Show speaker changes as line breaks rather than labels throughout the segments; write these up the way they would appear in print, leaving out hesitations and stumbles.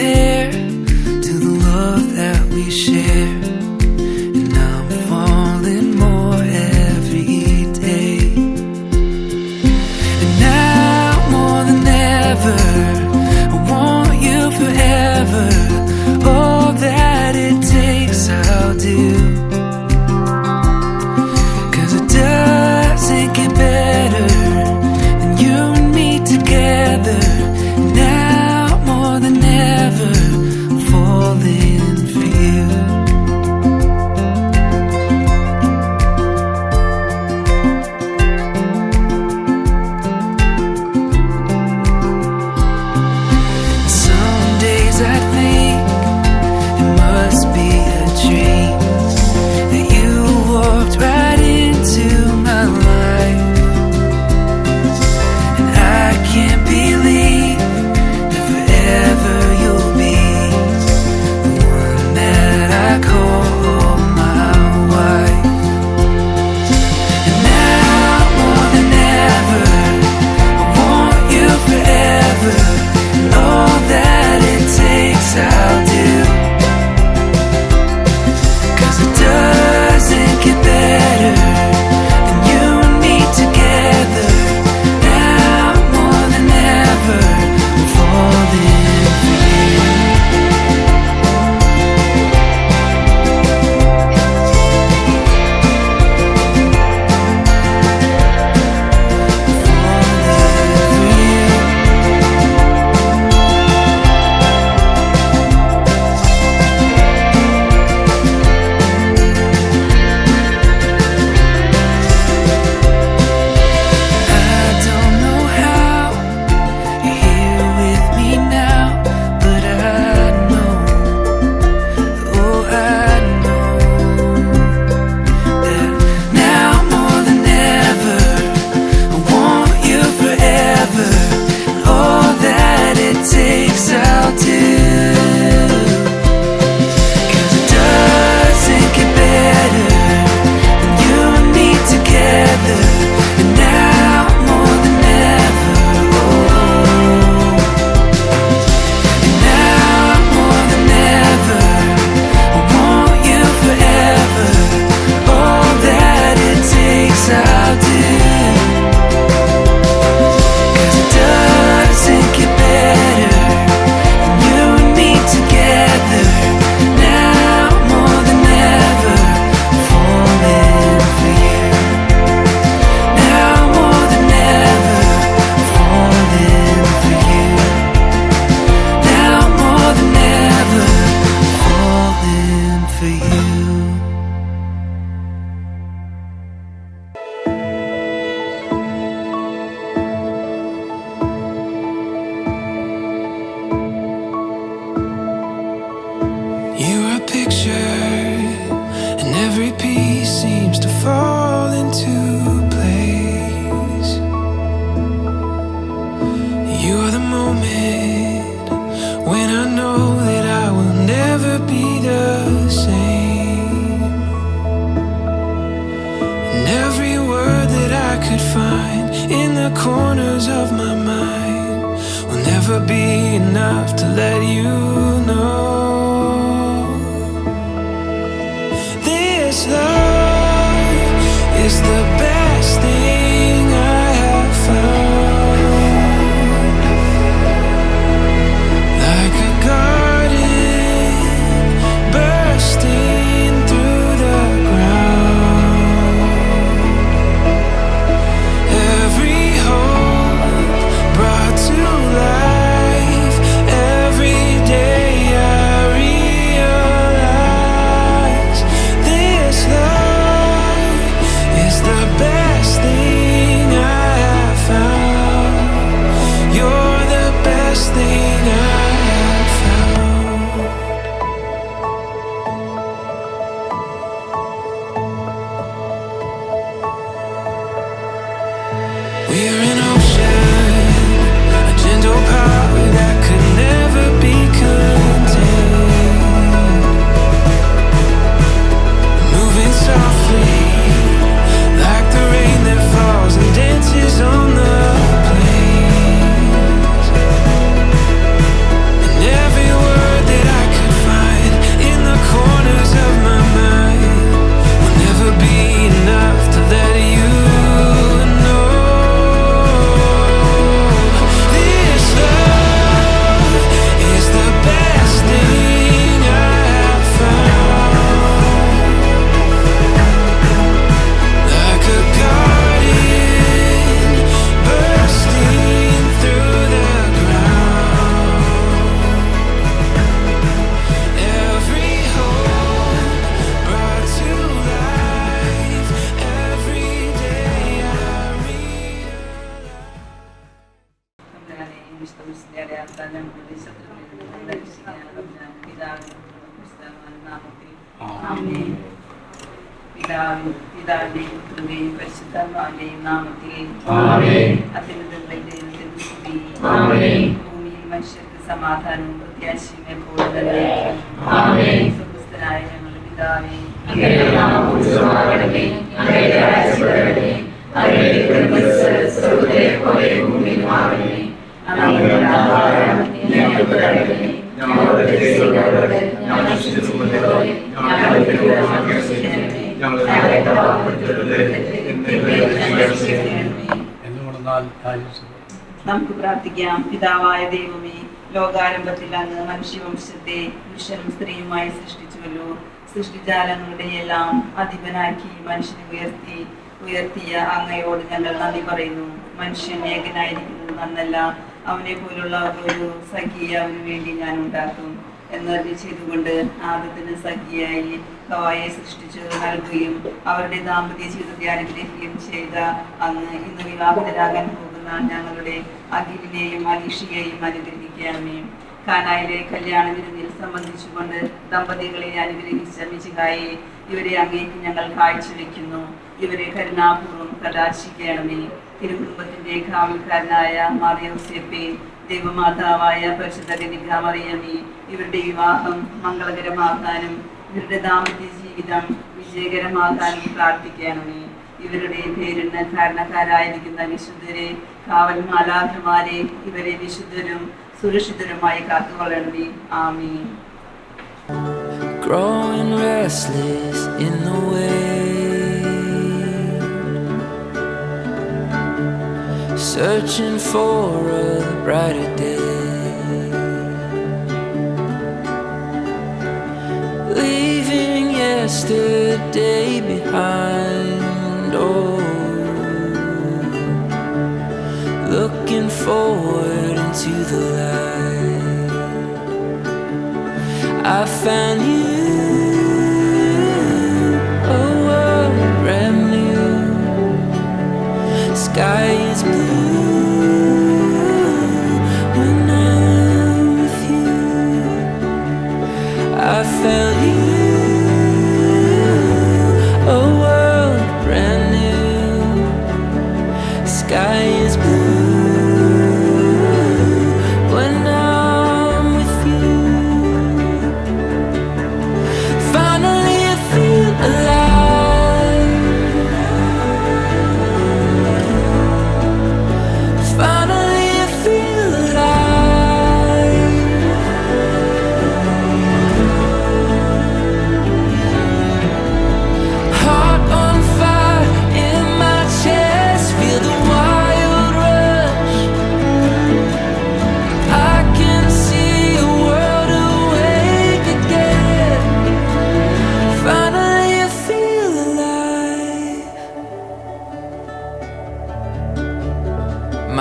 compare to the love that we share. And I'm falling more every day. And now more than ever, I want you forever. All that it takes I'll do. 'Cause it doesn't get better than you and me together. Now more than ever, I'm falling for you. Some days I think it must be a dream that you walked right into my life. And I can't believe that forever you'll be the one that I call my wife. And now more than ever, I want you forever. And all that it takes I'll do. 'Cause it doesn't get better than you and me together. Now more than ever, I'm falling for you. I don't know how you're here with me now, but I know, oh I know that now more than ever, I want you forever. And all that it takes I'll do. 'Cause it doesn't get better than you and me together. And now more than ever, oh. And now more than ever, I want you forever. All that it takes I'll do. 'Cause it doesn't get better than you and me together. Now more than ever, I'm falling for you. Now more than ever, I'm falling for you. Now more than ever, I'm falling for you. You're a picture, and every piece seems to fall into place. You're the moment when I know that I will never be the same. And every word that I could find in the corners of my mind will never be enough to let you know. This love is the best thing I have found. Like a garden bursting through the ground. Every hope brought to life. Every day I realize this love is the best thing I have found. You're the best thing I have found. We're an ocean, a gentle power that could never be contained. Moving softly, like the rain that falls and dances on the plains. And every word
കാലം ശത്രുക്കളിൽ രക്ഷിക്കാനും പിതാവിനും നാമത്തിൽ പിതാവിന്റെയും പുത്രന്റെയും പരിശുദ്ധാത്മാവിന്റെയും നാമത്തിൽ അത്യുന്നതങ്ങളിൽ ദൈവത്തിന് സ്തുതി. ഭൂമിയിൽ മനുഷ്യർക്ക് സമാധാനവും പ്രത്യാശയും എപ്പോഴും തന്നെ. സ്വർഗ്ഗസ്ഥനായ ഞങ്ങളുടെ പിതാവേ, നമുക്ക് പ്രാർത്ഥിക്കാം. പിതാവായ ദൈവമേ, ലോകാരംഭത്തിൽ അങ്ങ് മനുഷ്യവംശത്തെ പുരുഷനും സ്ത്രീയുമായി സൃഷ്ടിച്ചുവല്ലോ. സൃഷ്ടിജാലങ്ങളുടെ എല്ലാം അധിപനാക്കി മനുഷ്യനെ ഉയർത്തിയ അങ്ങയോട് ഞങ്ങൾ നന്ദി പറയുന്നു. മനുഷ്യൻ ഏകനായിരിക്കുന്നത് നന്നല്ല, അവനെ പോലുള്ള ഒരു സഖിയെ അവന് വേണ്ടി ഞാൻ ഉണ്ടാക്കും എന്നറിഞ്ഞ് ചെയ്തുകൊണ്ട് ആദത്തിന് സഖിയായി ഹവ്വായെ സൃഷ്ടിച്ചു നൽകുകയും അവരുടെ ദാമ്പത്യ ജീവിതത്തെ അനുഗ്രഹിക്കുകയും ചെയ്ത അങ്ങ് ഇന്ന് വിവാഹിതരാകാൻ പോകുന്ന ഞങ്ങളുടെ അഖിലിനെയും അലീഷയെയും അനുഗ്രഹിക്കണമേ. കാനായിലെ കല്യാണ വിരുന്നിൽ സംബന്ധിച്ചുകൊണ്ട് ദമ്പതികളെ അനുഗ്രഹിച്ച മിശിഹായെ, ഇവരെ അങ്ങേക്ക് ഞങ്ങൾ കാഴ്ചവെക്കുന്നു. ഇവരെ കരുണാപൂർവ്വം കടാക്ഷിക്കണമേ. തിരുകുടുംബത്തിന്റെ കാവൽക്കാരനായ മാർ യൗസേപ്പേ, ദൈവമാതാവായ പരിശുദ്ധ കന്യകാ മറിയമേ, ഇവരുടെ വിവാഹം മംഗളകരമാകാനും ഇവരുടെ ദാമ്പത്യ ജീവിതം വിജയകരമാകാനും പ്രാർത്ഥിക്കണമേ. ഇവരുടെ പേരിന് കാരണക്കാരായിരിക്കുന്ന വിശുദ്ധരെ, കാവൽ മാലാഖമാരെ, ഇവരെ വിശുദ്ധരും സുരക്ഷിതരുമായി കാത്തുകൊള്ളണമേ. ആമീൻ.
Growing restless in the wind, searching for a brighter day, leaving yesterday behind, oh, looking forward into the light. I found you, a world brand new. Sky is blue when I'm with you. I found you, a world brand new. Sky is blue when I'm with you. Finally I feel alive. Finally I feel alive. Heart on fire in my chest, feel the wild rush. I can see a world awake again. Finally I feel alive.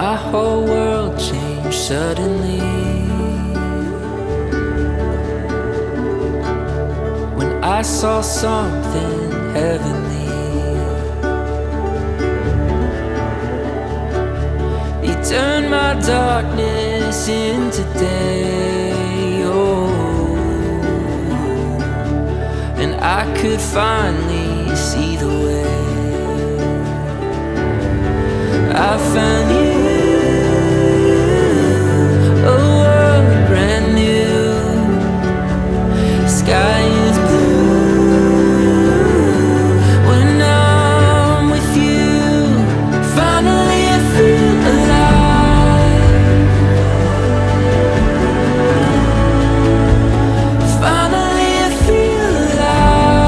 My whole world changed suddenly when I saw something heavenly. He turned my darkness into day, oh, and I could finally see the way. I found you, a world brand new. Sky is blue when I'm with you. Finally I feel alive. Finally I feel alive.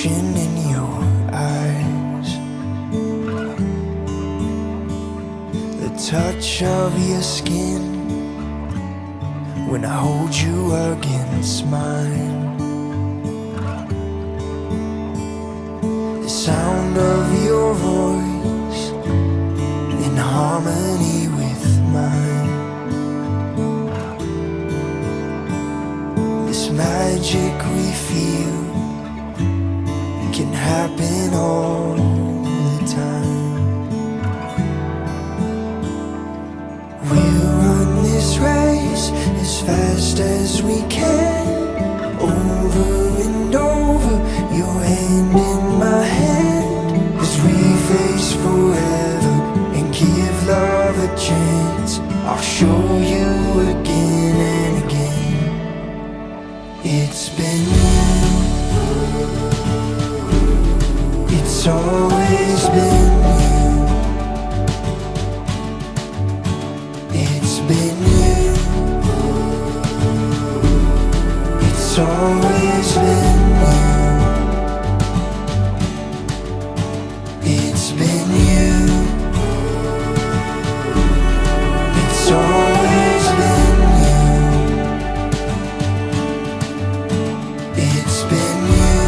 ocean in your eyes, the touch of your skin when I hold you against mine, the sound of your voice in harmony with mine. This magic we feel can happen all the time. We'll run this race as fast as we can, over and over, your hand in my hand, as we face forever and give love a chance. I'll show you again and again. It's been you, it's always been you. It's been you, it's always been you. It's been you, it's always been you. It's been you,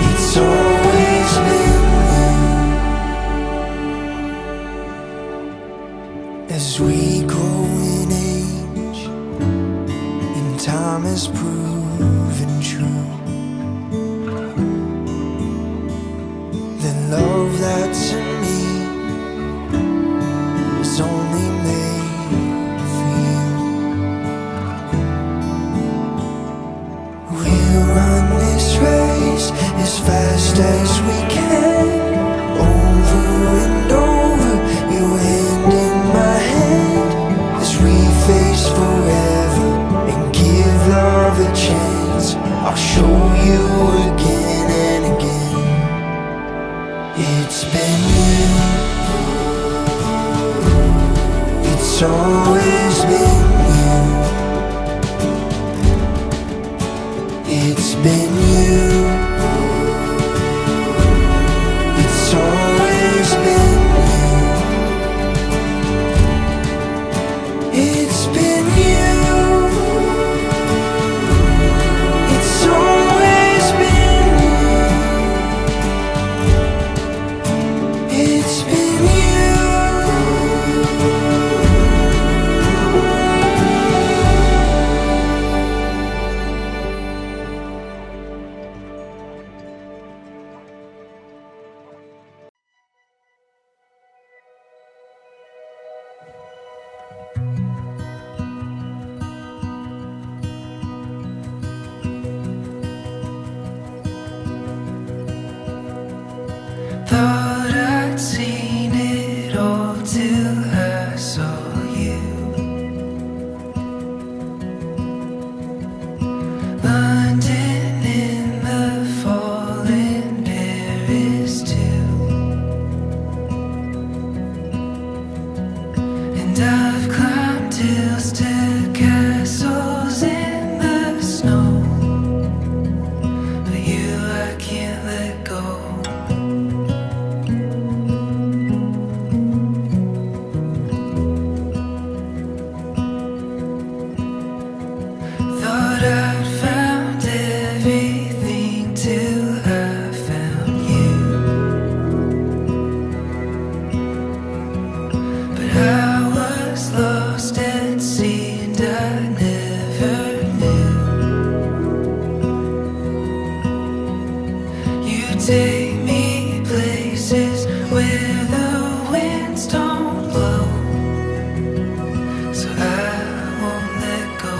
it's always been you. As we grow in age and time has proven true, the love that's in me is only made for you. We'll run this race as fast as we can, over and over, your hand in my hand, as we face forever and give love a chance. I'll show you again and again. It's been you, it's always been you. It's been you, it's always been you. It's been you, it's always been you. It's been you. Thought I'd seen it all till I saw you. London in the fall and Paris too. And I've climbed hills to castles in the snow, but you I can't let go. Thought I'd found everything till I found you, but I was lost at sea and I never knew. You take me places where the winds don't blow, so I won't let go.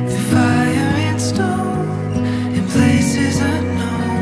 Through fire and stone, in places unknown,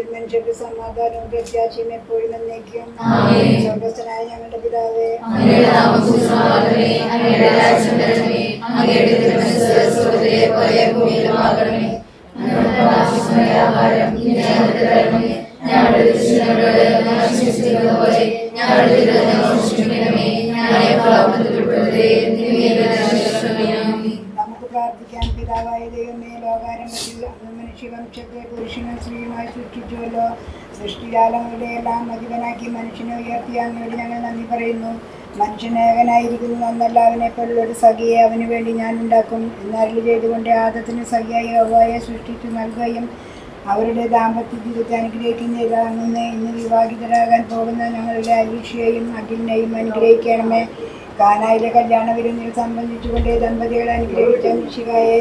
ഭൂമിയിൽ മനുഷ്യർക്ക് സമാധാനവും പ്രത്യാശയും എപ്പോഴും എന്നേക്കും. സ്വർഗ്ഗസ്ഥനായ ഞങ്ങളുടെ പിതാവേ,
അങ്ങയുടെ നാമം പൂജിതമാകണമേ. അങ്ങയുടെ രാജ്യം വരണമേ. അങ്ങയുടെ തിരുമനസ്സ് സ്വർഗ്ഗത്തിലെ പോലെ ഭൂമിയിലുമാകണമേ. ഞങ്ങൾക്ക് ആവശ്യമായ ആഹാരം ഇന്ന് ഞങ്ങൾക്ക് തരണമേ. ഞങ്ങളുടെ ദുഷ്ടങ്ങളോട് ഞങ്ങൾ ക്ഷമിച്ചിരിക്കുന്നത് പോലെ ഞങ്ങളുടെ തെറ്റുകൾ ഞങ്ങളോട് ക്ഷമിക്കണമേ. ഞങ്ങളെ പ്രലോഭനത്തിൽ ഉൾപ്പെടുത്തരുതേ. തിന്മയിൽ നിന്ന് രക്ഷിക്കണമേ.
നമുക്ക് പ്രാർത്ഥിക്കാം. പിതാവായ ദൈവമേ, ലോകാരംഭത്തിൽ അങ്ങ് മനുഷ്യവംശത്തെ പുരുഷനും സ്ത്രീയുമായി സൃഷ്ടിച്ചുവല്ലോ. സൃഷ്ടിജാലങ്ങളുടെ എല്ലാം അധിപനാക്കി മനുഷ്യനെ ഉയർത്തി അങ്ങയോട് ഞങ്ങൾ നന്ദി പറയുന്നു. മനുഷ്യനേകനായിരിക്കുന്നു നന്നല്ല, അവനെപ്പോലുള്ളൊരു സഖിയെ അവന് വേണ്ടി ഞാൻ ഉണ്ടാക്കും എന്നരുളി ചെയ്തുകൊണ്ട് ആദത്തിന് സഖിയായി ഹവ്വായെ സൃഷ്ടിച്ചു നൽകുകയും അവരുടെ ദാമ്പത്യ ജീവിതത്തെ അനുഗ്രഹിക്കുകയും ചെയ്ത അങ്ങനെ ഇന്ന് വിവാഹിതരാകാൻ പോകുന്ന ഞങ്ങളുടെ അലീഷയെയും അഖിലിനെയും അനുഗ്രഹിക്കണമേ. കാനായിലെ കല്യാണ വിരുന്നിൽ സംബന്ധിച്ചുകൊണ്ട് ദമ്പതികളെ അനുഗ്രഹിച്ച മിശിഹായെ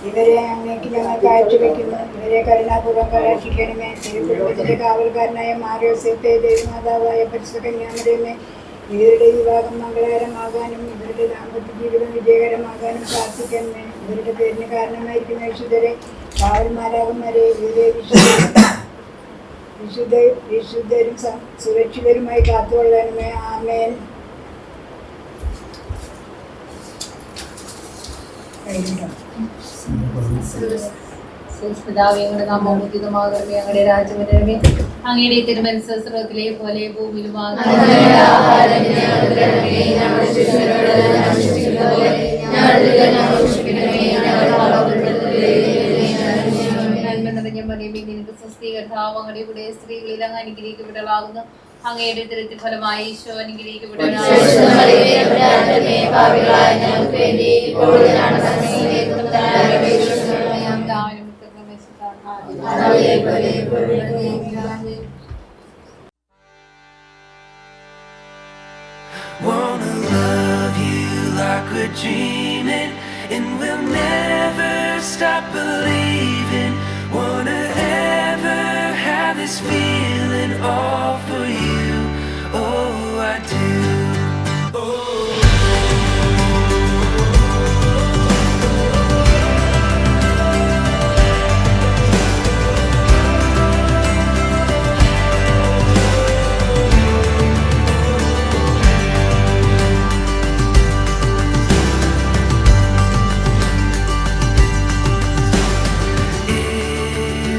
ഇവരെ അങ്ങേക്ക് ഞങ്ങൾ കാഴ്ചവെക്കുന്നു. ഇവരെ കരുണാപൂർവ്വം കടാക്ഷിക്കണമേ. തിരുക്കുടുംബത്തിലെ കാവൽക്കാരനായ മാറിയോസേപ്പെ, ദൈവമാതാവായ പരിശുദ്ധ കന്യാമറിയമേ, ഇവരുടെ വിവാഹം മംഗളകരമാകാനും ഇവരുടെ ദാമ്പത്യ ജീവിതം വിജയകരമാകാനും പ്രാർത്ഥിക്കണമേ. ഇവരുടെ പേരിന് കാരണമായിരിക്കുന്ന വിശുദ്ധരെ, കാവൽമാരാകുമാരെ, ഇവരെ വിശുദ്ധരും സുരക്ഷിതരുമായി കാത്തുകൊള്ളണമേ. ആമേൻ.
പിതാവേ, നാമം ഉചിതമാകണമേ. അങ്ങയുടെ രാജ്യം വരണമേ. അങ്ങയുടെ തിരുമനസ്സ് സ്വർഗ്ഗത്തിലെ പോലെ ഭൂമിയിലുമാകണമേ. നിനക്ക് സ്വസ്ഥീകർത്താവ് അങ്ങയുടെ കൂടെ സ്ത്രീകളിൽ അങ്ങ് അനുഗ്രഹിക്കപ്പെട്ടവളാകുന്നു. അങ്ങയുടെ ദരിദ്ര ഫലമായി Isho
Wanna love you like we're dreaming, and we'll never stop believing. Wanna ever have this feeling all for you. Oh, I do.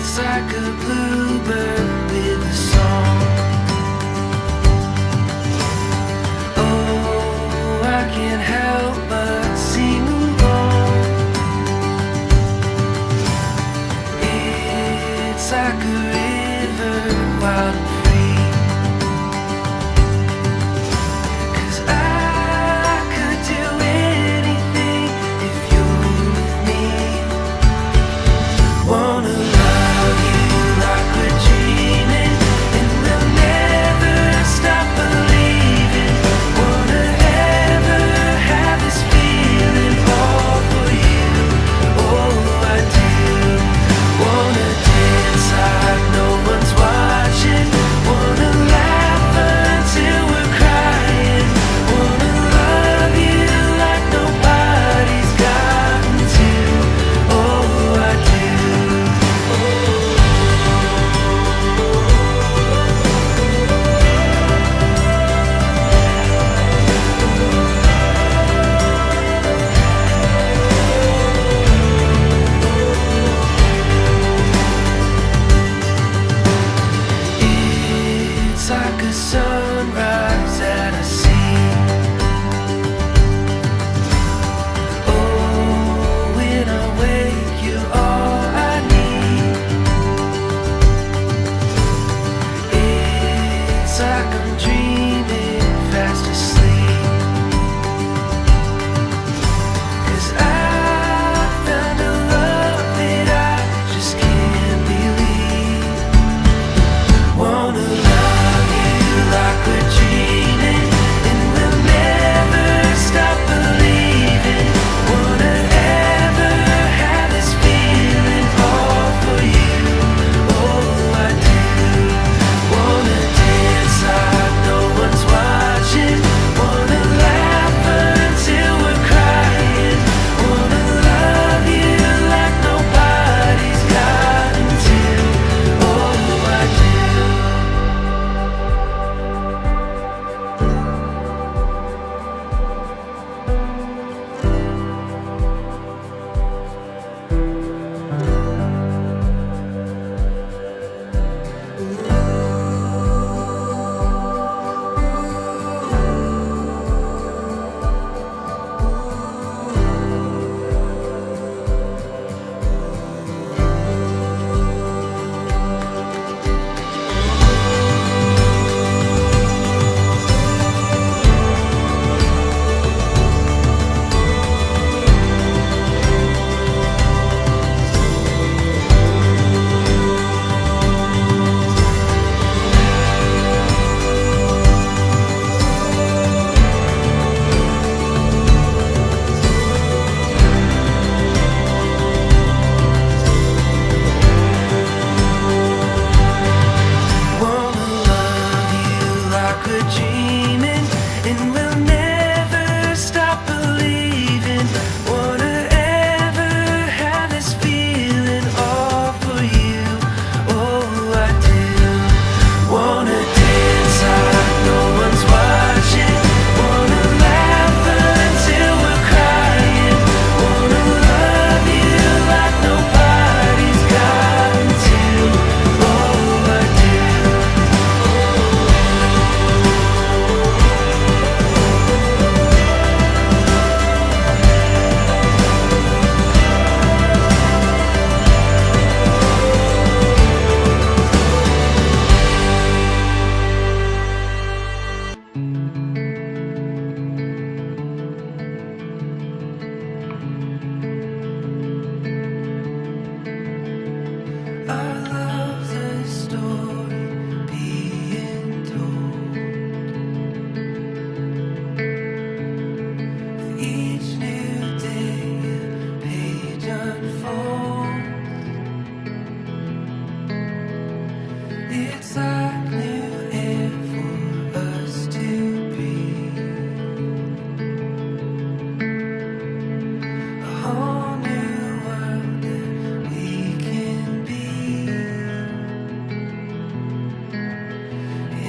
It's like a bluebird with a song. It's like new air for us to breathe. A whole new world that we can be.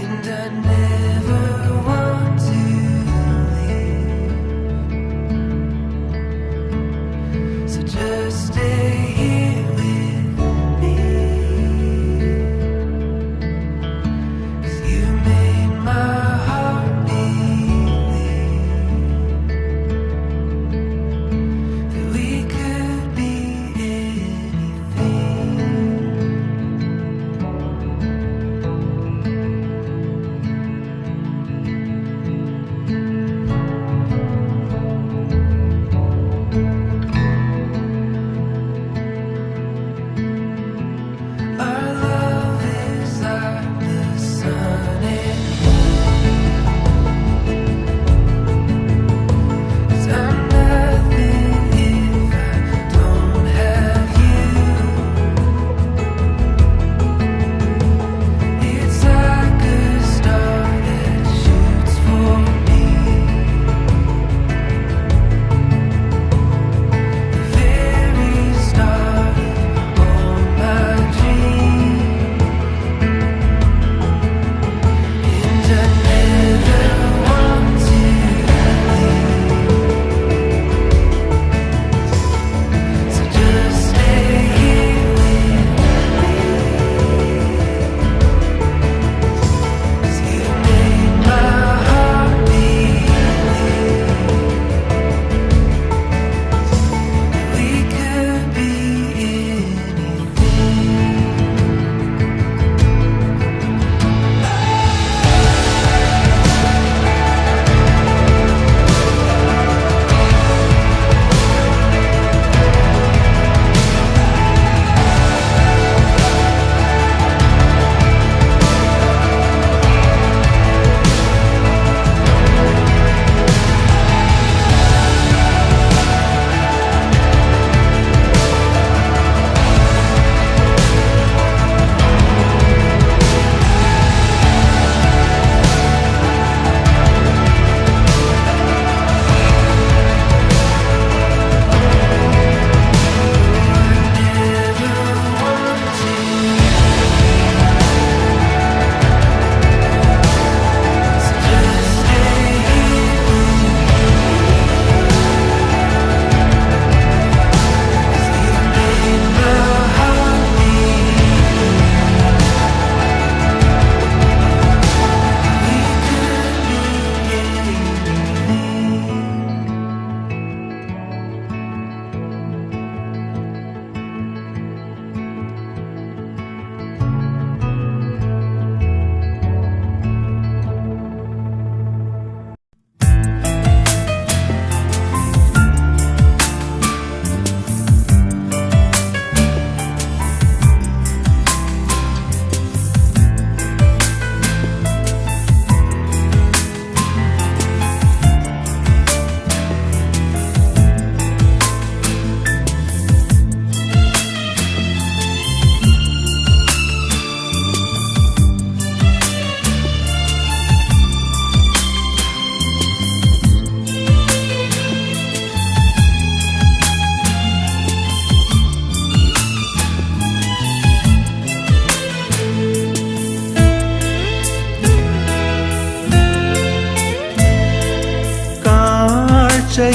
And I never want to leave. So just stay here with me. 'Cause you made my heart believe that we could be anything. Our love is like the sun and moon. 'Cause I'm nothing if I don't have you. It's like a star that shoots for me. The very start of all my dreams. And I never want to leave. So just stay here with me. 'Cause you made my heart believe that we could be anything.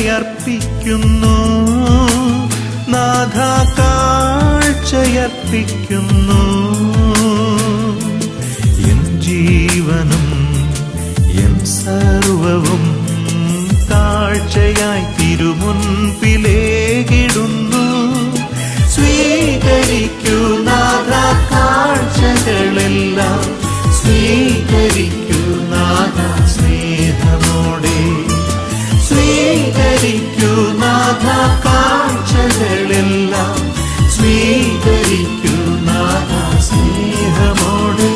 കാഴ്ചയർപ്പിക്കുന്നു നാഥ കാഴ്ചയർപ്പിക്കുന്നു N ജീവനും N സർവവും കാഴ്ചയായി തിരുമുൻപിലേകിടുന്നു സ്വീകരിക്കൂ നാഥ കാഴ്ചകളെല്ലാം സ്വീകരിക്കൂ നാഥ സ്നേഹമോടെ സ്വീകരിക്കൂ നാഥ കാഴ്ചകളെല്ലാം സ്വീകരിക്കൂ നാഥ സ്നേഹമോടെ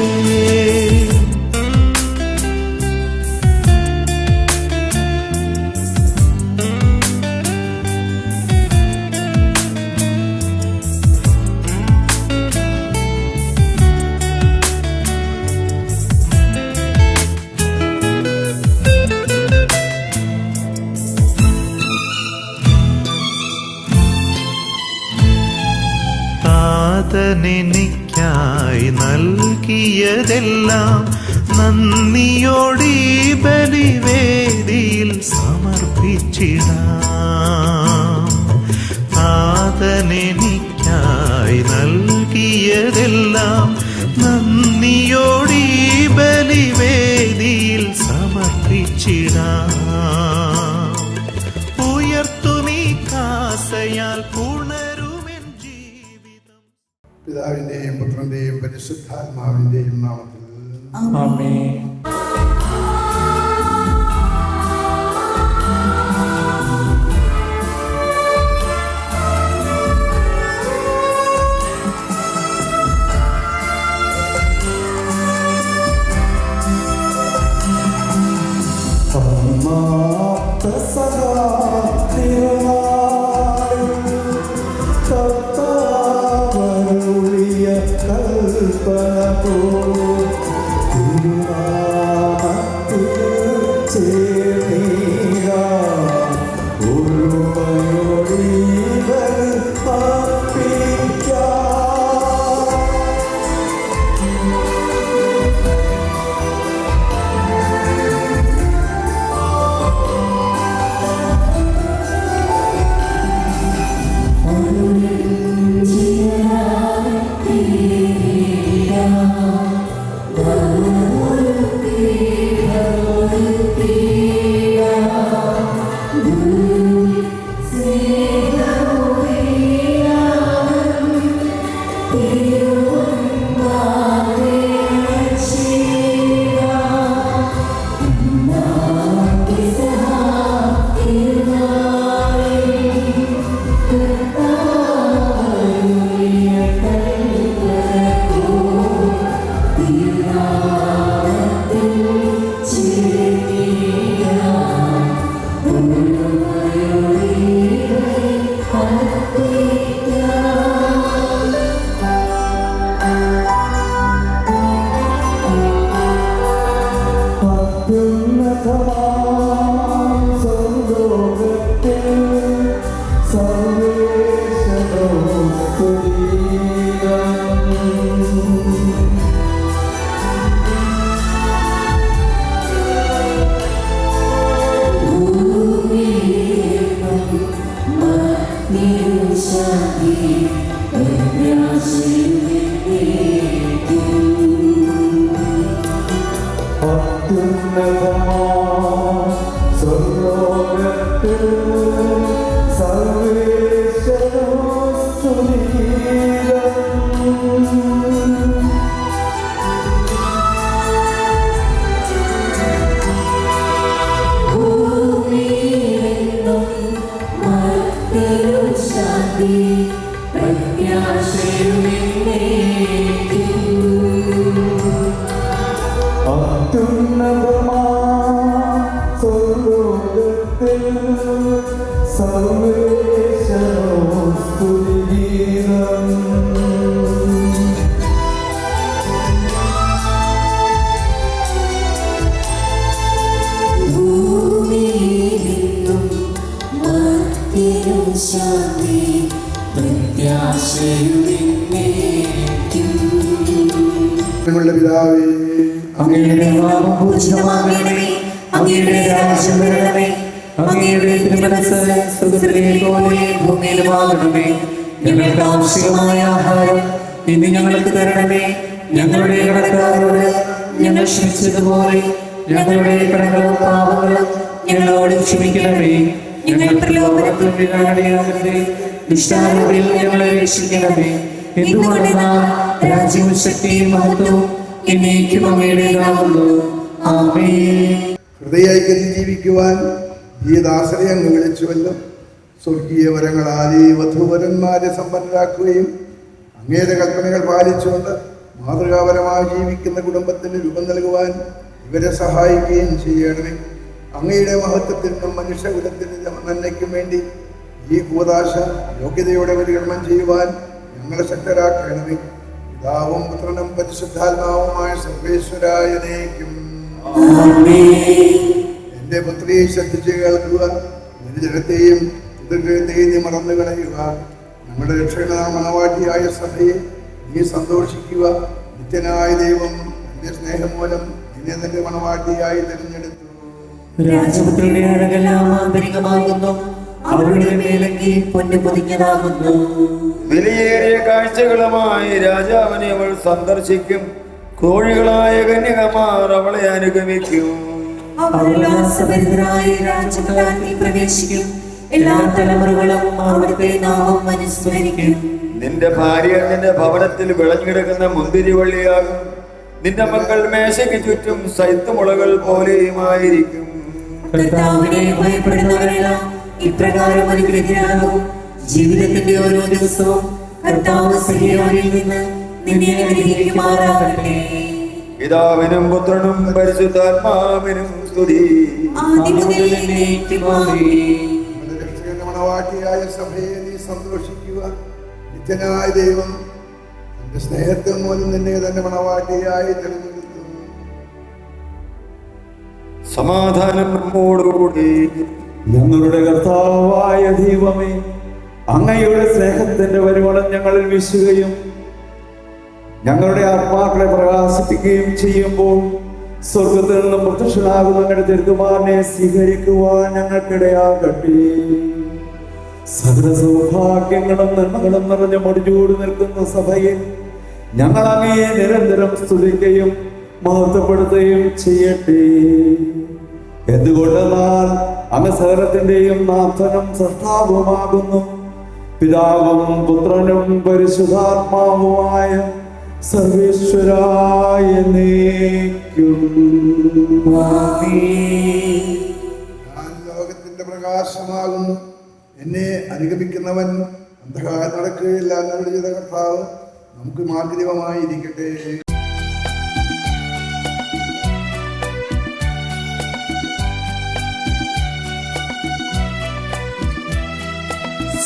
നൽകിയതെല്ലാം നന്ദിയോടീ ബലിവേദിയിൽ സമർപ്പിച്ചിടാം. നാഥനെനിക്കായി നൽകിയതെല്ലാം നന്ദിയോടീ ബലിവേദിയിൽ സമർപ്പിച്ചിടാം. ഉയർത്തുമീ കാസയാൽ പുണരുമെൻ ജീവിതം.
പിതാവിന്റെയും പുത്രന്റെയും പരിശുദ്ധാത്മാവിന്റെയും നാമത്തിൽ
ആമേൻ.
ഞങ്ങളുടെ പിതാവേ,
അങ്ങയുടെ നാമം പൂജിതമാകണമേ. അങ്ങയുടെ രാജ്യം വരണമേ. അങ്ങയുടെ തിരുമനസ്സ് സ്വർഗ്ഗത്തിലെ പോലെ ഭൂമിയിലുമാകണമേ. ഞങ്ങൾക്ക് ആവശ്യമായ ആഹാരം ഇന്ന് ഞങ്ങൾക്ക് തരണമേ. ഞങ്ങളുടെ കടക്കാരോട് ഞങ്ങൾ ക്ഷമിച്ചതുപോലെ ഞങ്ങളുടെ കടങ്ങളും പാപങ്ങളും ഞങ്ങളോട് ക്ഷമിക്കണമേ. ഞങ്ങൾ പ്രലോഭനത്തിൽ വീഴാനിടയാകരുതേ. ദുഷ്ടാരൂപിൽ ഞങ്ങളെ രക്ഷിക്കണമേ. എന്തുകൊണ്ടെന്നാൽ രാജ്യവും ശക്തിയും മഹത്വവും എന്നേക്കും അങ്ങയുടേതാകുന്നു. ആമേൻ.
ഹൃദയൈക്യത്തിൽ ജീവിക്കുവാൻ ഈ ദാസരെ അങ്ങ് വിളിച്ചുവല്ലോ. സ്വർഗീയ വരങ്ങളാൽ ഈ വധൂവരന്മാരെ സമ്പന്നരാക്കുകയും അങ്ങയുടെ കൽപ്പനകൾ പാലിച്ചുകൊണ്ട് മാതൃകാപരമായി ജീവിക്കുന്ന കുടുംബത്തിന് രൂപം നൽകുവാൻ ഇവരെ സഹായിക്കുകയും ചെയ്യണമേ. അങ്ങയുടെ മഹത്വത്തിനും മനുഷ്യകുലത്തിന് നന്മയ്ക്കും വേണ്ടി ഈ കൂദാശ യോഗ്യതയോടെ പരികർമ്മം ചെയ്യുവാൻ ഞങ്ങളെ ശക്തരാക്കണമേ. പിതാവും പുത്രനും പരിശുദ്ധാത്മാവുമായ സർവേശ്വരായനേക്കും. എന്റെ പുത്രിയെ ശ്രദ്ധിച്ച് കേൾക്കുക. ഒരു ജനത്തെയും പിതൃഗ്രഹത്തെയും നീ മറന്നു കളയുക. നമ്മുടെ രക്ഷകനായ മണവാട്ടിയായ സഭയെ നീ സന്തോഷിക്കുക. നിത്യനായ ദൈവം നിന്റെ സ്നേഹം മൂലം നിന്നെ നിന്റെ മണവാട്ടിയായി തിരഞ്ഞെടുത്തു.
രാജപുത്രിയുടെ അഴകെല്ലാം ആന്തരികമാകുന്നു, അവരുടെ മേലങ്കി പൊന്നു പൊതിഞ്ഞതാകുന്നു.
വിലയേറിയ കാഴ്ചകളുമായി രാജാവിനെ അവൾ സന്ദർശിക്കും, കോഴികളായ കന്യകമാർ അവളെ അനുഗമിക്കും.
ഉല്ലാസഭരിതരായി രാജകുലാനിൽ പ്രവേശിക്കും, എല്ലാ തലമുറകളും അവിടുത്തെ നാമം അനുസ്മരിക്കും.
നിന്റെ ഭാര്യ നിന്റെ ഭവനത്തിൽ വിളഞ്ഞെടുക്കുന്ന മുന്തിരിവള്ളിയാകും, നിന്റെ മക്കൾ മേശയ്ക്ക് ചുറ്റും സൈത്തുമുളകൾ പോലെയുമായിരിക്കും.
കർത്താവിനെ ഭയപ്പെടുന്നവരെല്ലാം ഇപ്രകാരം അനുഗ്രഹിക്കാനാകും. ജീവിതത്തിന്റെ ഓരോ ദിവസവും കർത്താവ് സിഹിയോനിൽ നിന്ന് നിന്നെ അനുഗ്രഹിക്കുമാറാകട്ടെ.
പിതാവിനും പുത്രനും പരിശുദ്ധാത്മാവിനും സ്തുതി.
ആദിമുതൽ എന്നേക്കുമായി.
നമ്മുടെ രക്ഷകന്റെ മണവാട്ടിയായ സഭയെ നീ സന്തോഷിക്കുക. നിത്യനായ ദൈവം തന്റെ സ്നേഹത്തിൽ മൂലം നിന്നെ തന്റെ മണവാട്ടിയായി തിരഞ്ഞെടുത്തു.
സമാധാനം നമ്മോടുകൂടി.
ഞങ്ങളുടെ കർത്താവായ ദൈവമേ, അങ്ങയുടെ സ്നേഹത്തിന്റെ പരിമളം ഞങ്ങളിൽ വീശുകയും ഞങ്ങളുടെ ആത്മാക്കളെ പ്രകാശിപ്പിക്കുകയും ചെയ്യുമ്പോൾ സ്വർഗത്തിൽ നിന്നും പ്രത്യക്ഷനാകുന്ന ഞങ്ങളുടെ തിരുക്കുമാരനെ സ്വീകരിക്കുവാൻ ഞങ്ങൾക്കിടയാകട്ടെ. സകല സൗഭാഗ്യങ്ങളും നന്മകളും നിറഞ്ഞ മുടിചൂടി നിൽക്കുന്ന സഭയിൽ ഞങ്ങൾ അങ്ങയെ നിരന്തരം സ്തുതിക്കുകയും മഹത്വപ്പെടുത്തുകയും ചെയ്യട്ടെ. എന്തുകൊണ്ടെന്നാൽ അങ്ങ് സകലത്തിന്റെയും നാഥനും സൃഷ്ടാവുമാകുന്നു. പിതാവും പുത്രനും പരിശുദ്ധാത്മാവുമായ സർവേശ്വരായ എന്നേക്കും.
ഞാൻ ലോകത്തിന്റെ പ്രകാശമാകുന്നു. എന്നെ അനുഗമിക്കുന്നവൻ അന്ധകാരം നടക്കുകയില്ല എന്നരുളി ചെയ്ത കർത്താവ് നമുക്ക് മാർഗ്ഗദീപമായിരിക്കട്ടെ.